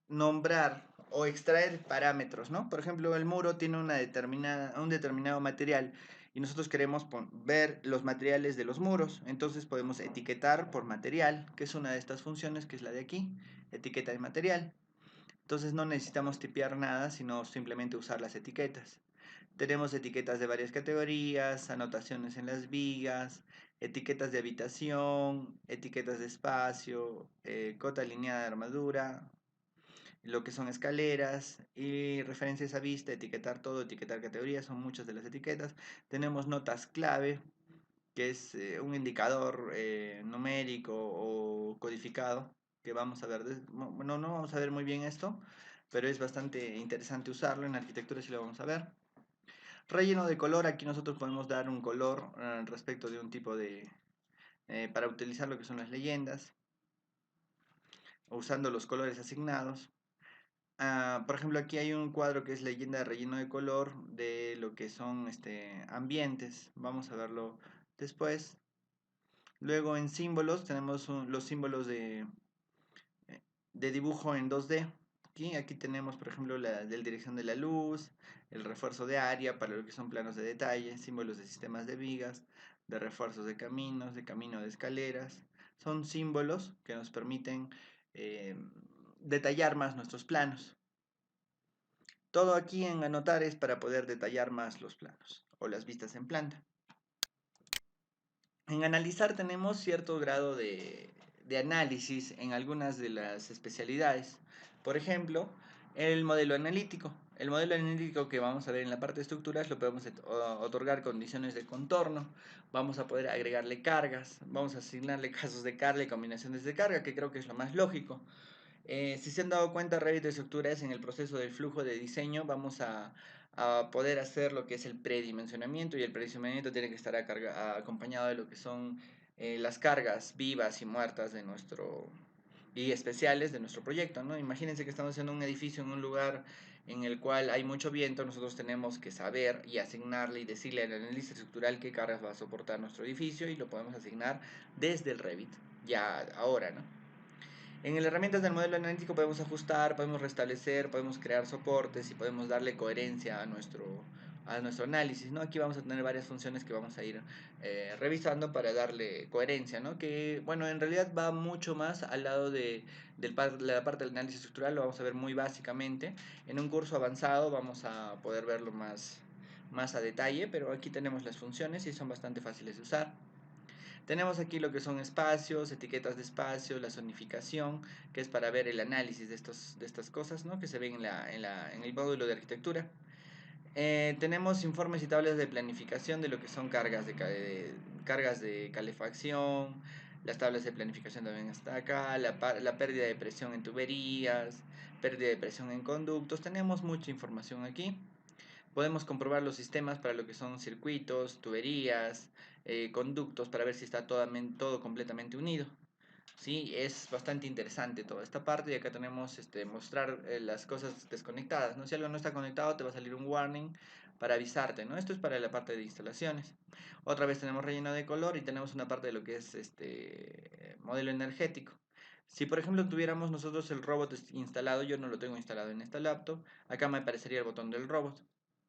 nombrar o extraer parámetros, ¿no? Por ejemplo, el muro tiene un determinado material y nosotros queremos ver los materiales de los muros. Entonces podemos etiquetar por material, que es una de estas funciones, que es la de aquí, etiqueta de material. Entonces no necesitamos tipear nada, sino simplemente usar las etiquetas. Tenemos etiquetas de varias categorías, anotaciones en las vigas, etiquetas de habitación, etiquetas de espacio, cota alineada de armadura, lo que son escaleras y referencias a vista, etiquetar todo, etiquetar categorías, son muchas de las etiquetas. Tenemos notas clave, que es un indicador numérico o codificado, que vamos a ver, no vamos a ver muy bien esto, pero es bastante interesante usarlo, en arquitectura sí lo vamos a ver. Relleno de color, aquí nosotros podemos dar un color respecto de un tipo para utilizar lo que son las leyendas, usando los colores asignados. Por ejemplo, aquí hay un cuadro que es leyenda de relleno de color de lo que son ambientes. Vamos a verlo después. Luego en símbolos tenemos los símbolos de dibujo en 2D. Aquí tenemos, por ejemplo, la dirección de la luz, el refuerzo de área para lo que son planos de detalle, símbolos de sistemas de vigas, de refuerzos de caminos, de camino de escaleras. Son símbolos que nos permiten eh, detallar más nuestros planos. Todo aquí en anotar es para poder detallar más los planos o las vistas en planta. En analizar tenemos cierto grado de análisis en algunas de las especialidades. Por ejemplo, el modelo analítico. El modelo analítico que vamos a ver en la parte de estructuras lo podemos otorgar condiciones de contorno, vamos a poder agregarle cargas, vamos a asignarle casos de carga y combinaciones de carga, que creo que es lo más lógico. Si se han dado cuenta, Revit de estructuras en el proceso del flujo de diseño vamos a poder hacer lo que es el predimensionamiento, y el predimensionamiento tiene que estar acompañado de lo que son las cargas vivas y muertas y especiales de nuestro proyecto, ¿no? Imagínense que estamos haciendo un edificio en un lugar en el cual hay mucho viento. Nosotros tenemos que saber y asignarle y decirle al analista estructural qué cargas va a soportar nuestro edificio, y lo podemos asignar desde el Revit, ya ahora, ¿no? En las herramientas del modelo analítico podemos ajustar, podemos restablecer, podemos crear soportes y podemos darle coherencia a nuestro análisis, ¿no? Aquí vamos a tener varias funciones que vamos a ir revisando para darle coherencia, ¿no? Que, bueno, en realidad va mucho más al lado de la parte del análisis estructural, lo vamos a ver muy básicamente. En un curso avanzado vamos a poder verlo más a detalle, pero aquí tenemos las funciones y son bastante fáciles de usar. Tenemos aquí lo que son espacios, etiquetas de espacio, la zonificación, que es para ver el análisis de estas cosas, ¿no? Que se ven en el módulo de arquitectura. Tenemos informes y tablas de planificación de lo que son cargas de calefacción, las tablas de planificación también está acá, la pérdida de presión en tuberías, pérdida de presión en conductos. Tenemos mucha información aquí. Podemos comprobar los sistemas para lo que son circuitos, tuberías, conductos, para ver si está todo completamente unido. Sí, es bastante interesante toda esta parte. Y acá tenemos mostrar las cosas desconectadas, ¿no? Si algo no está conectado te va a salir un warning para avisarte, ¿no? Esto es para la parte de instalaciones. Otra vez tenemos relleno de color y tenemos una parte de lo que es modelo energético. Si por ejemplo tuviéramos nosotros el robot instalado, yo no lo tengo instalado en esta laptop, acá me aparecería el botón del robot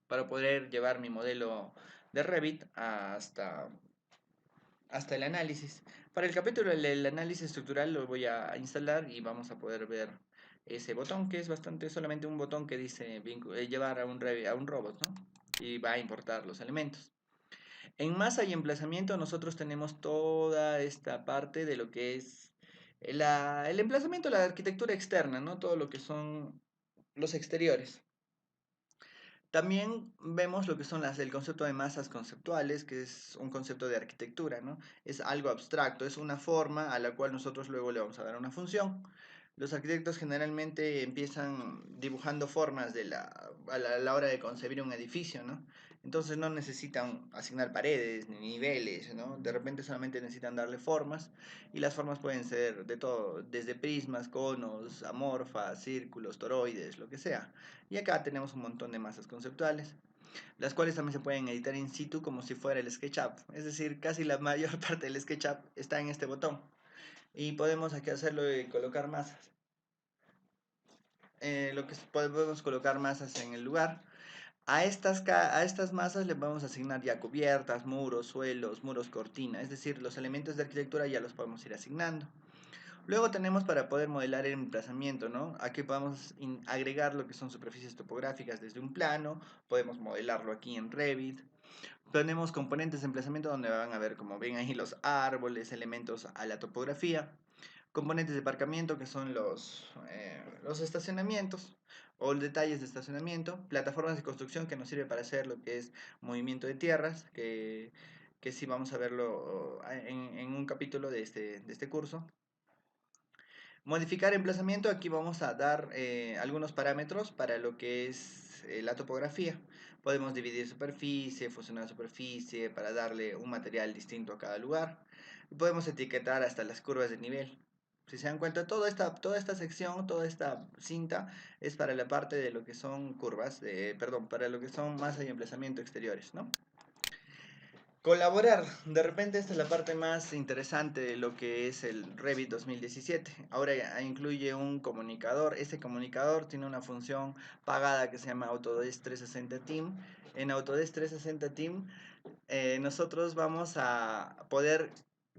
para poder llevar mi modelo de Revit hasta el análisis. Para el capítulo del análisis estructural lo voy a instalar y vamos a poder ver ese botón, que es solamente un botón que dice llevar a un robot, ¿no? Y va a importar los elementos. En masa y emplazamiento nosotros tenemos toda esta parte de lo que es el emplazamiento, la arquitectura externa, ¿no? Todo lo que son los exteriores. También vemos lo que son el concepto de masas conceptuales, que es un concepto de arquitectura, ¿no? Es algo abstracto, es una forma a la cual nosotros luego le vamos a dar una función. Los arquitectos generalmente empiezan dibujando formas a la hora de concebir un edificio, ¿no? Entonces no necesitan asignar paredes ni niveles, ¿no? De repente solamente necesitan darle formas y las formas pueden ser de todo, desde prismas, conos, amorfas, círculos, toroides, lo que sea. Y acá tenemos un montón de masas conceptuales, las cuales también se pueden editar in situ como si fuera el SketchUp. Es decir, casi la mayor parte del SketchUp está en este botón. Y podemos aquí hacerlo y colocar masas. Lo que podemos colocar masas en el lugar. A estas masas le vamos a asignar ya cubiertas, muros, suelos, muros, cortina. Es decir, los elementos de arquitectura ya los podemos ir asignando. Luego tenemos para poder modelar el emplazamiento, ¿no? Aquí podemos agregar lo que son superficies topográficas desde un plano, podemos modelarlo aquí en Revit. Tenemos componentes de emplazamiento donde van a ver, como ven ahí, los árboles, elementos a la topografía. Componentes de aparcamiento que son los estacionamientos o detalles de estacionamiento. Plataformas de construcción que nos sirve para hacer lo que es movimiento de tierras, que sí vamos a verlo en un capítulo de este curso. Modificar emplazamiento, aquí vamos a dar algunos parámetros para lo que es la topografía. Podemos dividir superficie, fusionar superficie para darle un material distinto a cada lugar. Y podemos etiquetar hasta las curvas de nivel. Si se dan cuenta, toda esta sección, toda esta cinta es para la parte de lo que son curvas, perdón, para lo que son masa y emplazamiento exteriores, ¿no? Colaborar, de repente esta es la parte más interesante de lo que es el Revit 2017. Ahora ya incluye un comunicador. Este comunicador tiene una función pagada que se llama Autodesk 360 Team. En Autodesk 360 Team nosotros vamos a poder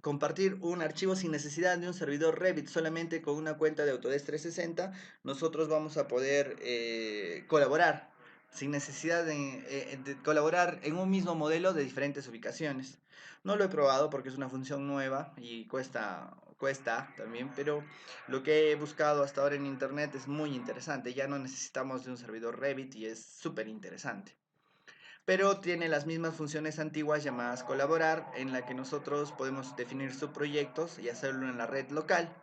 compartir un archivo sin necesidad de un servidor Revit, solamente con una cuenta de Autodesk 360 nosotros vamos a poder colaborar sin necesidad de colaborar en un mismo modelo de diferentes ubicaciones. No lo he probado porque es una función nueva y cuesta también, pero lo que he buscado hasta ahora en internet es muy interesante. Ya no necesitamos de un servidor Revit y es súper interesante, pero tiene las mismas funciones antiguas llamadas colaborar, en la que nosotros podemos definir subproyectos y hacerlo en la red local,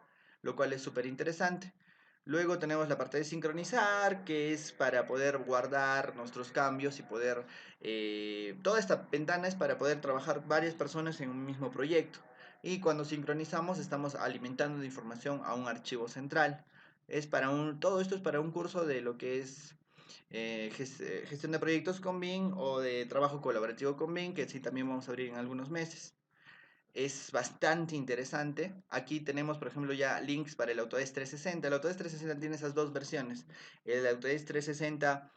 lo cual es súper interesante. Luego tenemos la parte de sincronizar, que es para poder guardar nuestros cambios y poder... toda esta ventana es para poder trabajar varias personas en un mismo proyecto. Y cuando sincronizamos estamos alimentando de información a un archivo central. Todo esto es para un curso de lo que es gestión de proyectos con BIM o de trabajo colaborativo con BIM, que sí también vamos a abrir en algunos meses. Es bastante interesante. Aquí tenemos, por ejemplo, ya links para el Autodesk 360. El Autodesk 360 tiene esas dos versiones. El Autodesk 360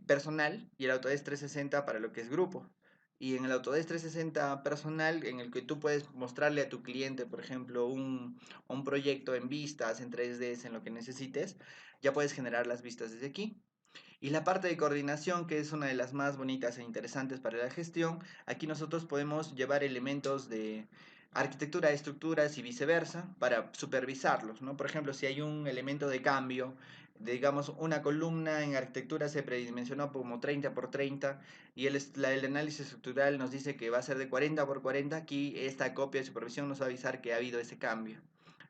personal y el Autodesk 360 para lo que es grupo. Y en el Autodesk 360 personal, en el que tú puedes mostrarle a tu cliente, por ejemplo, un proyecto en vistas, en 3D, en lo que necesites, ya puedes generar las vistas desde aquí. Y la parte de coordinación, que es una de las más bonitas e interesantes para la gestión, aquí nosotros podemos llevar elementos de arquitectura de estructuras y viceversa para supervisarlos, ¿no? Por ejemplo, si hay un elemento de cambio, digamos una columna en arquitectura se predimensionó como 30 por 30 y el análisis estructural nos dice que va a ser de 40 por 40, aquí esta copia de supervisión nos va a avisar que ha habido ese cambio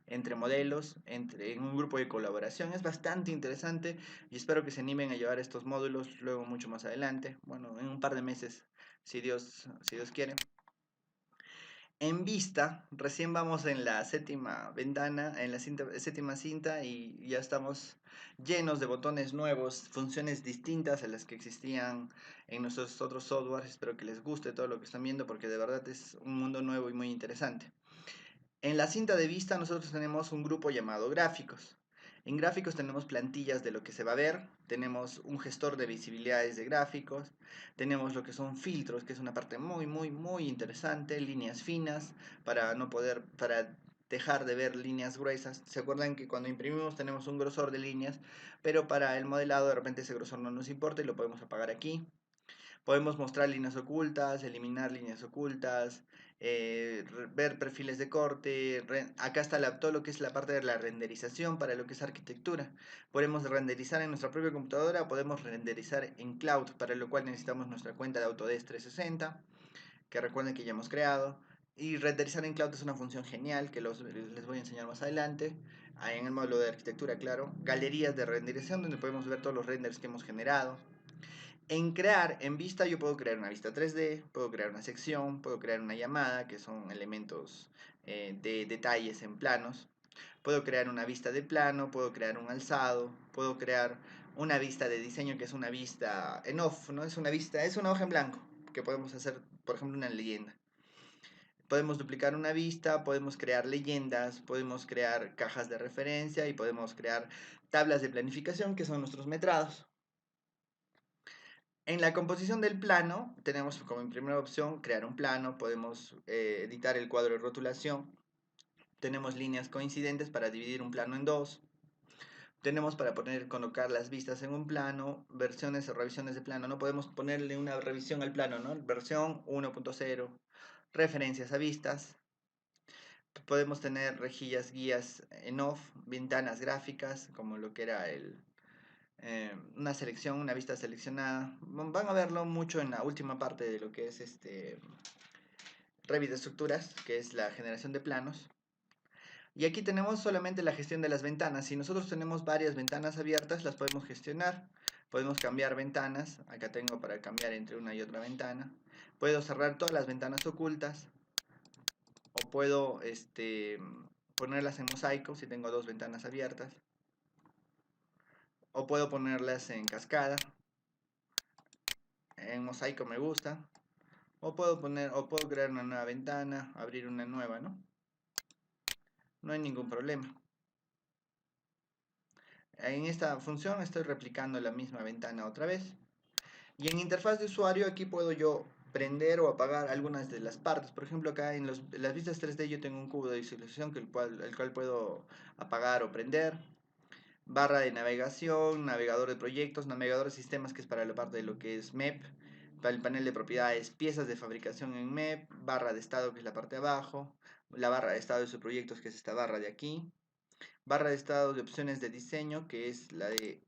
entre modelos, en un grupo de colaboración. Es bastante interesante y espero que se animen a llevar estos módulos luego mucho más adelante. Bueno, en un par de meses, si Dios quiere. En vista, recién vamos en la séptima ventana, en la séptima cinta y ya estamos llenos de botones nuevos, funciones distintas a las que existían en nuestros otros softwares. Espero que les guste todo lo que están viendo porque de verdad es un mundo nuevo y muy interesante. En la cinta de vista nosotros tenemos un grupo llamado gráficos. En gráficos tenemos plantillas de lo que se va a ver, tenemos un gestor de visibilidades de gráficos, tenemos lo que son filtros, que es una parte muy, muy, muy interesante, líneas finas, para dejar de ver líneas gruesas. ¿Se acuerdan que cuando imprimimos tenemos un grosor de líneas, pero para el modelado de repente ese grosor no nos importa y lo podemos apagar aquí? Podemos mostrar líneas ocultas, eliminar líneas ocultas, ver perfiles de corte. Acá está todo lo que es la parte de la renderización para lo que es arquitectura. Podemos renderizar en nuestra propia computadora, podemos renderizar en cloud, para lo cual necesitamos nuestra cuenta de Autodesk 360, que recuerden que ya hemos creado. Y renderizar en cloud es una función genial que les voy a enseñar más adelante. Ahí en el módulo de arquitectura, claro. Galerías de renderización donde podemos ver todos los renders que hemos generado. En crear, en vista, yo puedo crear una vista 3D, puedo crear una sección, puedo crear una llamada, que son elementos de detalles en planos. Puedo crear una vista de plano, puedo crear un alzado, puedo crear una vista de diseño, que es una vista en off, ¿no? Es una vista, es una hoja en blanco, que podemos hacer, por ejemplo, una leyenda. Podemos duplicar una vista, podemos crear leyendas, podemos crear cajas de referencia y podemos crear tablas de planificación, que son nuestros metrados. En la composición del plano tenemos como en primera opción crear un plano, podemos editar el cuadro de rotulación, tenemos líneas coincidentes para dividir un plano en dos, tenemos para colocar las vistas en un plano, versiones o revisiones de plano, no podemos ponerle una revisión al plano, ¿no? Versión 1.0, referencias a vistas, podemos tener rejillas guías en off, ventanas gráficas, como lo que era una selección, una vista seleccionada. Van a verlo mucho en la última parte de lo que es Revit de estructuras, que es la generación de planos. Y aquí tenemos solamente la gestión de las ventanas. Si nosotros tenemos varias ventanas abiertas, las podemos gestionar. Podemos cambiar ventanas. Acá tengo para cambiar entre una y otra ventana. Puedo cerrar todas las ventanas ocultas. O puedo ponerlas en mosaico si tengo dos ventanas abiertas. O puedo ponerlas en cascada. En mosaico me gusta. O puedo crear una nueva ventana, abrir una nueva, ¿no? No hay ningún problema. En esta función estoy replicando la misma ventana otra vez. Y en interfaz de usuario aquí puedo yo prender o apagar algunas de las partes. Por ejemplo, acá en las vistas 3D yo tengo un cubo de visualización el cual puedo apagar o prender. Barra de navegación, navegador de proyectos, navegador de sistemas, que es para la parte de lo que es MEP. Para el panel de propiedades, piezas de fabricación en MEP. Barra de estado, que es la parte de abajo. La barra de estado de sus proyectos, que es esta barra de aquí. Barra de estado de opciones de diseño, que es la de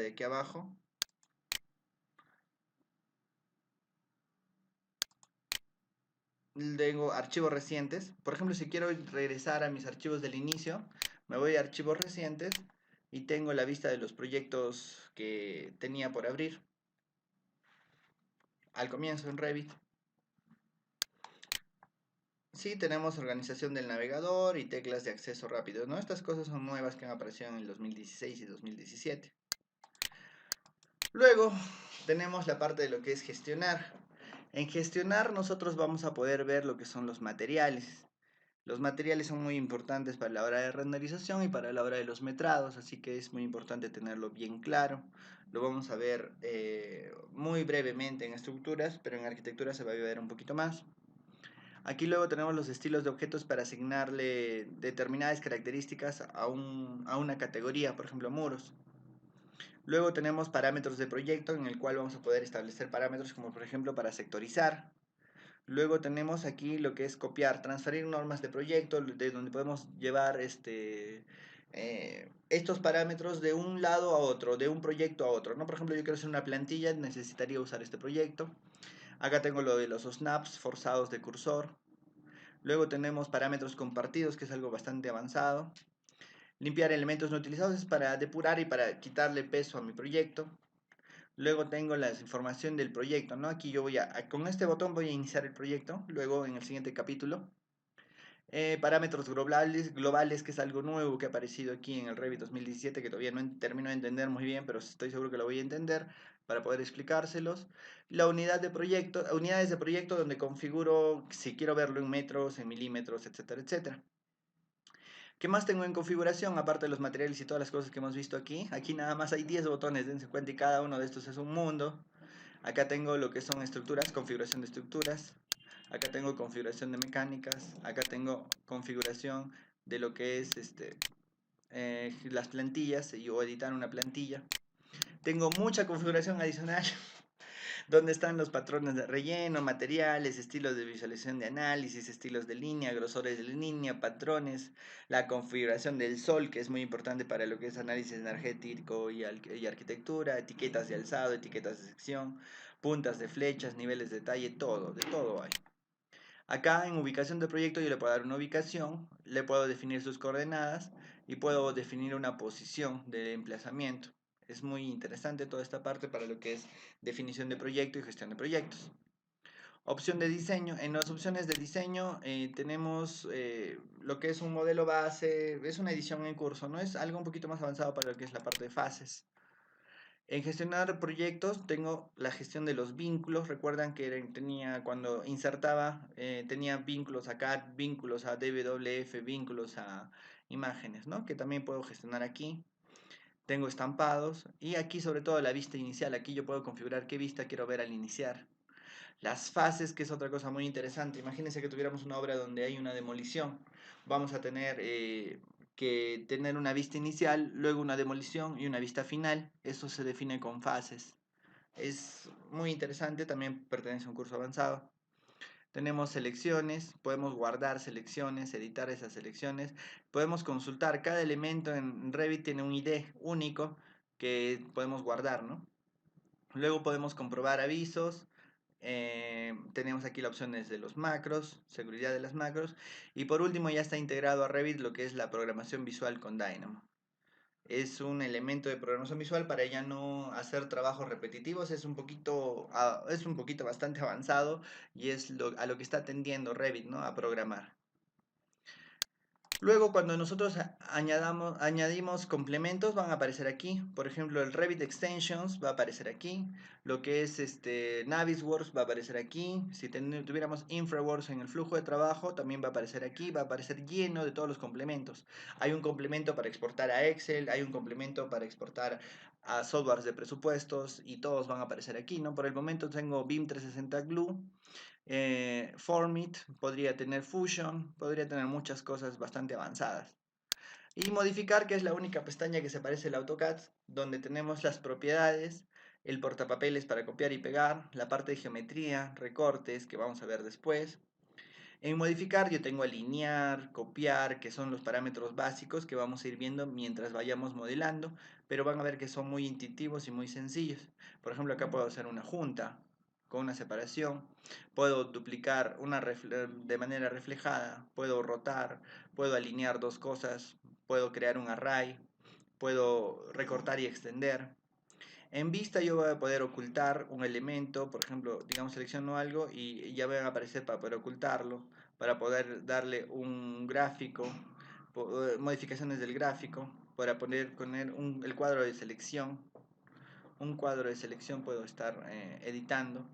aquí abajo. Tengo archivos recientes. Por ejemplo, si quiero regresar a mis archivos del inicio, me voy a archivos recientes y tengo la vista de los proyectos que tenía por abrir al comienzo en Revit. Sí, tenemos organización del navegador y teclas de acceso rápido, ¿no? Estas cosas son nuevas que han aparecido en el 2016 y 2017. Luego tenemos la parte de lo que es gestionar. En gestionar nosotros vamos a poder ver lo que son los materiales. Los materiales son muy importantes para la hora de renderización y para la hora de los metrados, así que es muy importante tenerlo bien claro. Lo vamos a ver muy brevemente en estructuras, pero en arquitectura se va a ver un poquito más. Aquí luego tenemos los estilos de objetos para asignarle determinadas características a una categoría, por ejemplo muros. Luego tenemos parámetros de proyecto en el cual vamos a poder establecer parámetros como por ejemplo para sectorizar. Luego tenemos aquí lo que es copiar, transferir normas de proyecto, de donde podemos llevar estos parámetros de un lado a otro, de un proyecto a otro, ¿no? Por ejemplo, yo quiero hacer una plantilla, necesitaría usar este proyecto. Acá tengo lo de los snaps forzados de cursor. Luego tenemos parámetros compartidos, que es algo bastante avanzado. Limpiar elementos no utilizados es para depurar y para quitarle peso a mi proyecto. Luego tengo la información del proyecto, ¿no? Aquí yo con este botón voy a iniciar el proyecto. Luego en el siguiente capítulo. Parámetros globales, que es algo nuevo que ha aparecido aquí en el Revit 2017, que todavía no termino de entender muy bien, pero estoy seguro que lo voy a entender para poder explicárselos. La unidad de proyecto, unidades de proyecto donde configuro si quiero verlo en metros, en milímetros, etcétera, etcétera. ¿Qué más tengo en configuración? Aparte de los materiales y todas las cosas que hemos visto aquí. Aquí nada más hay 10 botones, dense cuenta, y cada uno de estos es un mundo. Acá tengo lo que son estructuras, configuración de estructuras. Acá tengo configuración de mecánicas. Acá tengo configuración de lo que es las plantillas o editar una plantilla. Tengo mucha configuración adicional donde están los patrones de relleno, materiales, estilos de visualización de análisis, estilos de línea, grosores de línea, patrones, la configuración del sol, que es muy importante para lo que es análisis energético y arquitectura, etiquetas de alzado, etiquetas de sección, puntas de flechas, niveles de detalle, todo, de todo hay. Acá en ubicación de proyecto yo le puedo dar una ubicación, le puedo definir sus coordenadas y puedo definir una posición de emplazamiento. Es muy interesante toda esta parte para lo que es definición de proyecto y gestión de proyectos. Opción de diseño. En las opciones de diseño tenemos lo que es un modelo base, es una edición en curso, ¿no? Es algo un poquito más avanzado para lo que es la parte de fases. En gestionar proyectos tengo la gestión de los vínculos. Recuerdan que tenía cuando insertaba, tenía vínculos a CAD, vínculos a DWF, vínculos a imágenes, ¿no? Que también puedo gestionar aquí. Tengo estampados y aquí sobre todo la vista inicial. Aquí yo puedo configurar qué vista quiero ver al iniciar. Las fases, que es otra cosa muy interesante. Imagínense que tuviéramos una obra donde hay una demolición. Vamos a tener que tener una vista inicial, luego una demolición y una vista final. Eso se define con fases. Es muy interesante, también pertenece a un curso avanzado. Tenemos selecciones, podemos guardar selecciones, editar esas selecciones. Podemos consultar, cada elemento en Revit tiene un ID único que podemos guardar, ¿no? Luego podemos comprobar avisos. Tenemos aquí las opciones de los macros, seguridad de las macros. Y por último ya está integrado a Revit lo que es la programación visual con Dynamo. Es un elemento de programación visual para ya no hacer trabajos repetitivos. Es un poquito bastante avanzado y es a lo que está tendiendo Revit, ¿no? A programar. Luego, cuando nosotros añadimos complementos, van a aparecer aquí. Por ejemplo, el Revit Extensions va a aparecer aquí. Lo que es Navisworks va a aparecer aquí. Si tuviéramos InfraWorks en el flujo de trabajo, también va a aparecer aquí. Va a aparecer lleno de todos los complementos. Hay un complemento para exportar a Excel, hay un complemento para exportar a softwares de presupuestos y todos van a aparecer aquí, ¿no? Por el momento tengo BIM 360 Glue. Formit, podría tener Fusion, podría tener muchas cosas bastante avanzadas. Y modificar, que es la única pestaña que se parece al AutoCAD, donde tenemos las propiedades, el portapapeles para copiar y pegar, la parte de geometría, recortes, que vamos a ver después. En modificar yo tengo alinear, copiar, que son los parámetros básicos que vamos a ir viendo mientras vayamos modelando, pero van a ver que son muy intuitivos y muy sencillos. Por ejemplo, acá puedo hacer una junta con una separación, puedo duplicar de manera reflejada, puedo rotar, puedo alinear dos cosas, puedo crear un array, puedo recortar y extender. En vista yo voy a poder ocultar un elemento, por ejemplo, digamos selecciono algo y ya van a aparecer para poder ocultarlo, para poder darle un gráfico, modificaciones del gráfico, para poner el cuadro de selección. Un cuadro de selección puedo estar editando.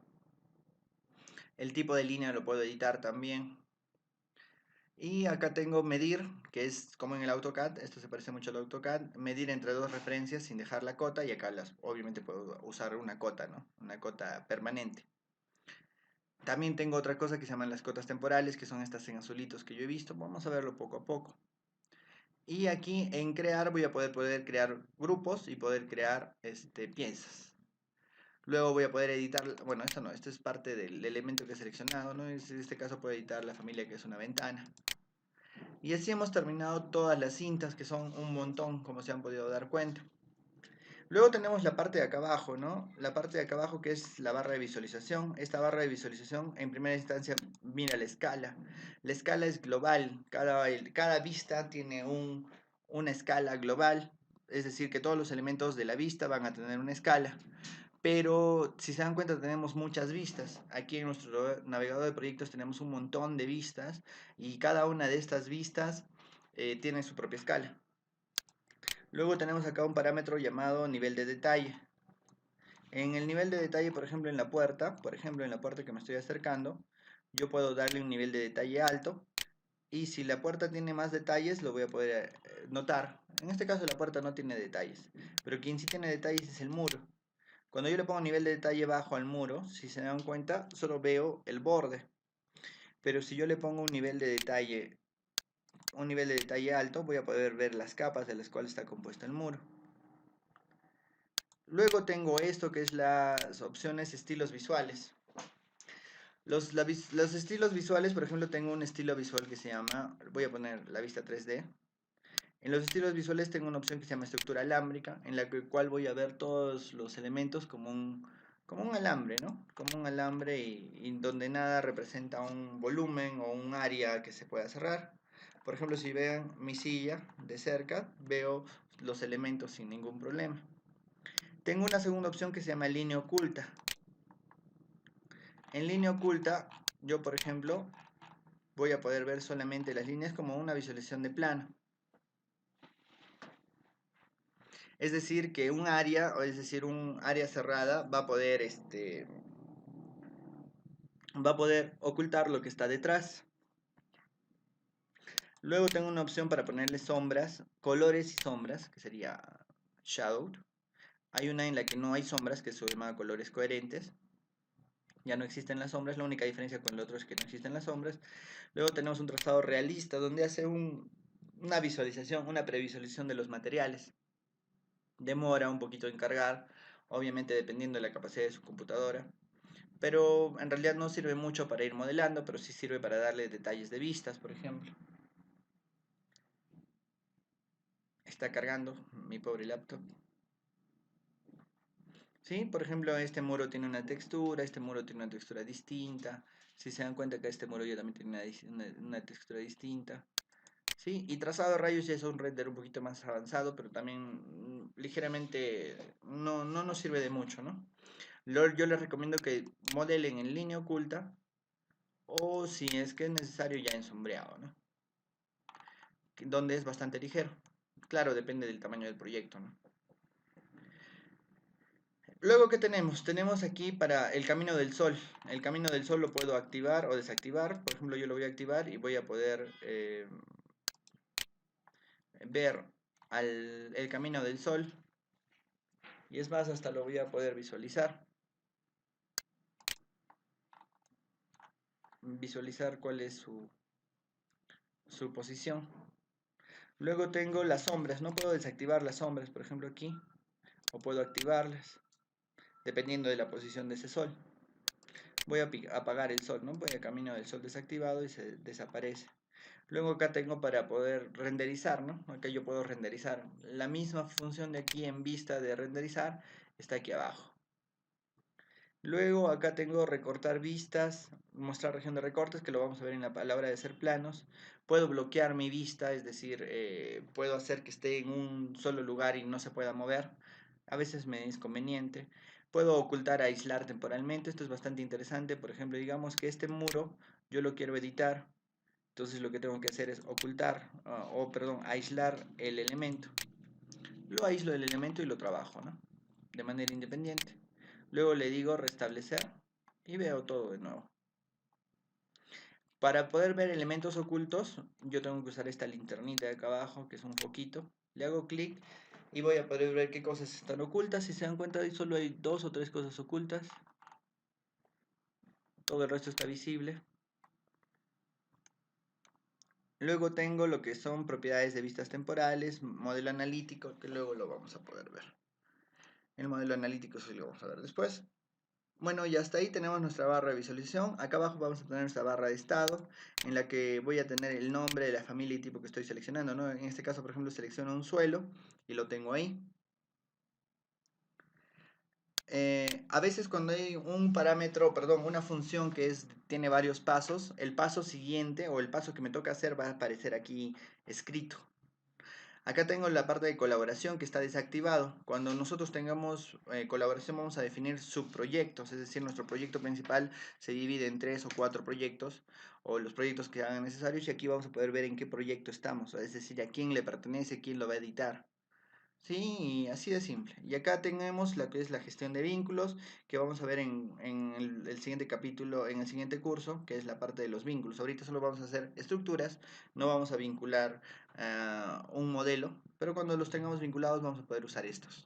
El tipo de línea lo puedo editar también. Y acá tengo medir, que es como en el AutoCAD, esto se parece mucho al AutoCAD, medir entre dos referencias sin dejar la cota, y acá obviamente puedo usar una cota, ¿no? Una cota permanente. También tengo otra cosa que se llaman las cotas temporales, que son estas en azulitos que yo he visto. Vamos a verlo poco a poco. Y aquí en crear voy a poder crear grupos y poder crear piezas. Luego voy a poder editar, bueno, esto no, esto es parte del elemento que he seleccionado, ¿no? En este caso puedo editar la familia, que es una ventana. Y así hemos terminado todas las cintas, que son un montón, como se han podido dar cuenta. Luego tenemos la parte de acá abajo, ¿no? La parte de acá abajo, que es la barra de visualización. Esta barra de visualización, en primera instancia, mira la escala. La escala es global. Cada vista tiene una escala global. Es decir, que todos los elementos de la vista van a tener una escala. Pero si se dan cuenta, tenemos muchas vistas. Aquí en nuestro navegador de proyectos tenemos un montón de vistas, y cada una de estas vistas tiene su propia escala. Luego tenemos acá un parámetro llamado nivel de detalle. En el nivel de detalle, por ejemplo, en la puerta, que me estoy acercando, yo puedo darle un nivel de detalle alto, y si la puerta tiene más detalles, lo voy a poder notar. En este caso la puerta no tiene detalles, pero quien sí tiene detalles es el muro. Cuando yo le pongo nivel de detalle bajo al muro, si se dan cuenta, solo veo el borde. Pero si yo le pongo un nivel de detalle alto, voy a poder ver las capas de las cuales está compuesto el muro. Luego tengo esto que es las opciones estilos visuales. Los estilos visuales, por ejemplo, tengo un estilo visual que se llama, voy a poner la vista 3D. En los estilos visuales tengo una opción que se llama estructura alámbrica, en la cual voy a ver todos los elementos como un alambre, ¿no? Como un alambre y donde nada representa un volumen o un área que se pueda cerrar. Por ejemplo, si vean mi silla de cerca, veo los elementos sin ningún problema. Tengo una segunda opción que se llama línea oculta. En línea oculta, yo por ejemplo, voy a poder ver solamente las líneas como una visualización de plano. Es decir, que un área, o es decir, un área cerrada va a poder ocultar lo que está detrás. Luego tengo una opción para ponerle sombras, colores y sombras, que sería shadow. Hay una en la que no hay sombras, que se llama colores coherentes. Ya no existen las sombras, la única diferencia con el otro es que no existen las sombras. Luego tenemos un trazado realista, donde hace una visualización, una previsualización de los materiales. Demora un poquito en cargar, obviamente dependiendo de la capacidad de su computadora. Pero en realidad no sirve mucho para ir modelando, pero sí sirve para darle detalles de vistas, por ejemplo. Está cargando mi pobre laptop. ¿Sí? Por ejemplo, este muro tiene una textura, este muro tiene una textura distinta. Si se dan cuenta que este muro ya también tiene una textura distinta. ¿Sí? Y trazado de rayos ya es un render un poquito más avanzado, pero también ligeramente no nos sirve de mucho, ¿no? Yo les recomiendo que modelen en línea oculta o si es que es necesario ya en sombreado, ¿no? Donde es bastante ligero. Claro, depende del tamaño del proyecto, ¿no? Luego, ¿qué tenemos? Tenemos aquí para el camino del sol. El camino del sol lo puedo activar o desactivar. Por ejemplo, yo lo voy a activar y voy a poder ver el camino del sol. Y es más, hasta lo voy a poder visualizar. Visualizar cuál es su posición. Luego tengo las sombras. No puedo desactivar las sombras, por ejemplo, aquí. O puedo activarlas, dependiendo de la posición de ese sol. Voy a apagar el sol, ¿no? Voy a camino del sol desactivado y se desaparece. Luego acá tengo para poder renderizar, ¿no? Acá yo puedo renderizar. La misma función de aquí en vista de renderizar está aquí abajo. Luego acá tengo recortar vistas, mostrar región de recortes, que lo vamos a ver en la hora de hacer planos. Puedo bloquear mi vista, es decir, puedo hacer que esté en un solo lugar y no se pueda mover. A veces me es conveniente. Puedo ocultar, aislar temporalmente. Esto es bastante interesante. Por ejemplo, digamos que este muro yo lo quiero editar. Entonces lo que tengo que hacer es ocultar, aislar el elemento. Lo aíslo del elemento y lo trabajo, ¿no? De manera independiente. Luego le digo restablecer y veo todo de nuevo. Para poder ver elementos ocultos, yo tengo que usar esta linternita de acá abajo, que es un foquito. Le hago clic y voy a poder ver qué cosas están ocultas. Si se dan cuenta, solo hay 2 o 3 cosas ocultas. Todo el resto está visible. Luego tengo lo que son propiedades de vistas temporales, modelo analítico, que luego lo vamos a poder ver. El modelo analítico sí lo vamos a ver después. Bueno, y hasta ahí tenemos nuestra barra de visualización. Acá abajo vamos a tener nuestra barra de estado, en la que voy a tener el nombre de la familia y tipo que estoy seleccionando, ¿no? En este caso, por ejemplo, selecciono un suelo y lo tengo ahí. A veces cuando hay un parámetro, perdón, una función que tiene varios pasos, el paso siguiente o el paso que me toca hacer va a aparecer aquí escrito. Acá tengo la parte de colaboración que está desactivado. Cuando nosotros tengamos colaboración vamos a definir subproyectos, es decir, nuestro proyecto principal se divide en 3 o 4 proyectos o los proyectos que hagan necesarios y aquí vamos a poder ver en qué proyecto estamos, es decir, a quién le pertenece, quién lo va a editar. Sí, así de simple. Y acá tenemos la que es la gestión de vínculos, que vamos a ver en el siguiente capítulo, en el siguiente curso, que es la parte de los vínculos. Ahorita solo vamos a hacer estructuras, no vamos a vincular un modelo, pero cuando los tengamos vinculados vamos a poder usar estos.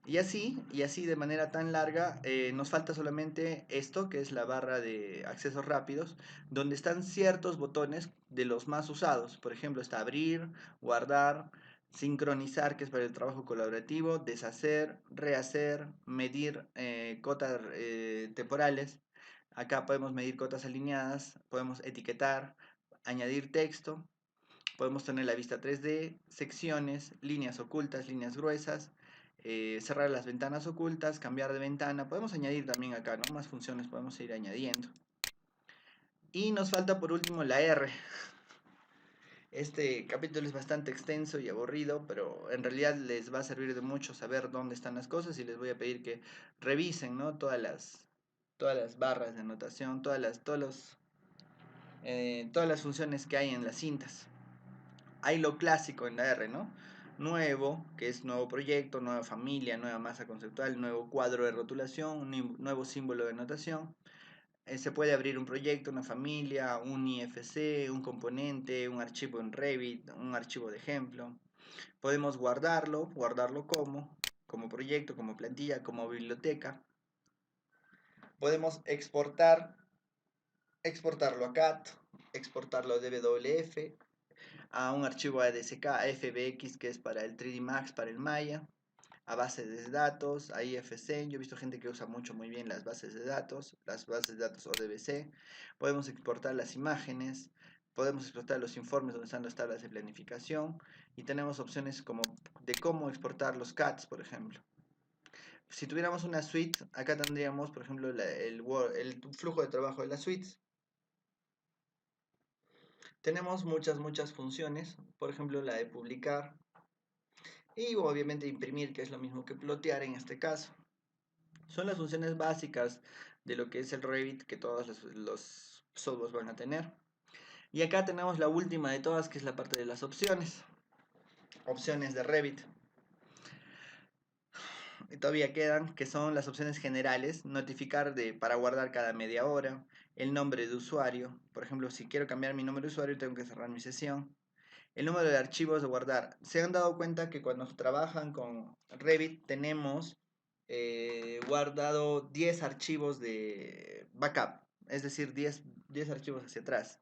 Y así de manera tan larga, nos falta solamente esto, que es la barra de accesos rápidos, donde están ciertos botones de los más usados. Por ejemplo, está abrir, guardar, sincronizar, que es para el trabajo colaborativo, deshacer, rehacer, medir cotas temporales. Acá podemos medir cotas alineadas, podemos etiquetar, añadir texto, podemos tener la vista 3D, secciones, líneas ocultas, líneas gruesas, cerrar las ventanas ocultas, cambiar de ventana. Podemos añadir también acá, ¿no? Más funciones podemos ir añadiendo. Y nos falta por último la R. Este capítulo es bastante extenso y aburrido, pero en realidad les va a servir de mucho saber dónde están las cosas y les voy a pedir que revisen, ¿no? Todas las barras de anotación, todas las funciones que hay en las cintas. Hay lo clásico en la R, ¿no? Nuevo, que es nuevo proyecto, nueva familia, nueva masa conceptual, nuevo cuadro de rotulación, nuevo símbolo de notación. Se puede abrir un proyecto, una familia, un IFC, un componente, un archivo en Revit, un archivo de ejemplo. Podemos guardarlo como proyecto, como plantilla, como biblioteca. Podemos exportarlo a CAT, exportarlo a DWF, a un archivo ADSK, FBX, que es para el 3D Max, para el Maya, a bases de datos, a IFC. Yo he visto gente que usa muy bien las bases de datos ODBC. Podemos exportar las imágenes, podemos exportar los informes donde están las tablas de planificación y tenemos opciones como de cómo exportar los CADs, por ejemplo. Si tuviéramos una suite, acá tendríamos, por ejemplo, el flujo de trabajo de las suites. Tenemos muchas funciones, por ejemplo, la de publicar, y obviamente imprimir, que es lo mismo que plotear en este caso. Son las funciones básicas de lo que es el Revit que todos los softwares van a tener. Y acá tenemos la última de todas, que es la parte de las opciones. Opciones de Revit. Y todavía quedan, que son las opciones generales, notificar para guardar cada media hora, el nombre de usuario. Por ejemplo, si quiero cambiar mi nombre de usuario, tengo que cerrar mi sesión. El número de archivos de guardar. Se han dado cuenta que cuando trabajan con Revit tenemos guardado 10 archivos de backup, es decir, 10 archivos hacia atrás.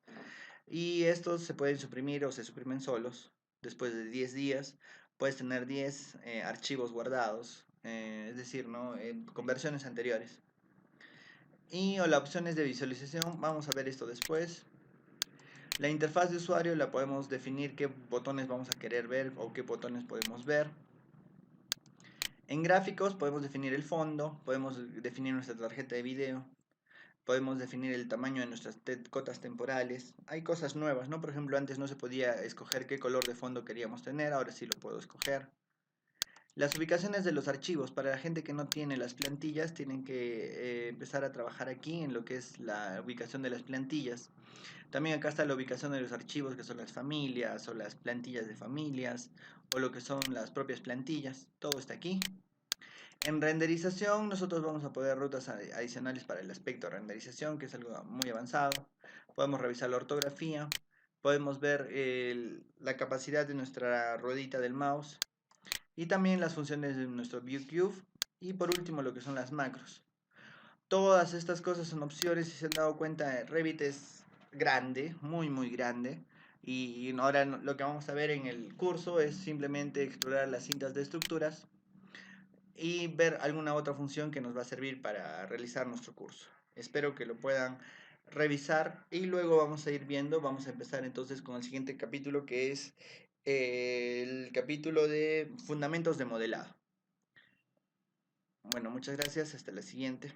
Y estos se pueden suprimir o se suprimen solos. Después de 10 días puedes tener 10 archivos guardados, es decir, ¿no? Con versiones anteriores. Y o las opciones de visualización, vamos a ver esto después. La interfaz de usuario la podemos definir qué botones vamos a querer ver o qué botones podemos ver. En gráficos podemos definir el fondo, podemos definir nuestra tarjeta de video, podemos definir el tamaño de nuestras cotas temporales. Hay cosas nuevas, ¿no? Por ejemplo, antes no se podía escoger qué color de fondo queríamos tener, ahora sí lo puedo escoger. Las ubicaciones de los archivos, para la gente que no tiene las plantillas, tienen que empezar a trabajar aquí en lo que es la ubicación de las plantillas. También acá está la ubicación de los archivos, que son las familias o las plantillas de familias o lo que son las propias plantillas. Todo está aquí. En renderización nosotros vamos a poner rutas adicionales para el aspecto de renderización, que es algo muy avanzado. Podemos revisar la ortografía, podemos ver la capacidad de nuestra ruedita del mouse y también las funciones de nuestro ViewCube y por último lo que son las macros. Todas estas cosas son opciones. Si se han dado cuenta, Revit es grande, muy grande. Y ahora lo que vamos a ver en el curso es simplemente explorar las cintas de estructuras y ver alguna otra función que nos va a servir para realizar nuestro curso. Espero que lo puedan revisar y luego vamos a ir viendo, vamos a empezar entonces con el siguiente capítulo, que es el capítulo de fundamentos de modelado. Bueno, muchas gracias, hasta la siguiente.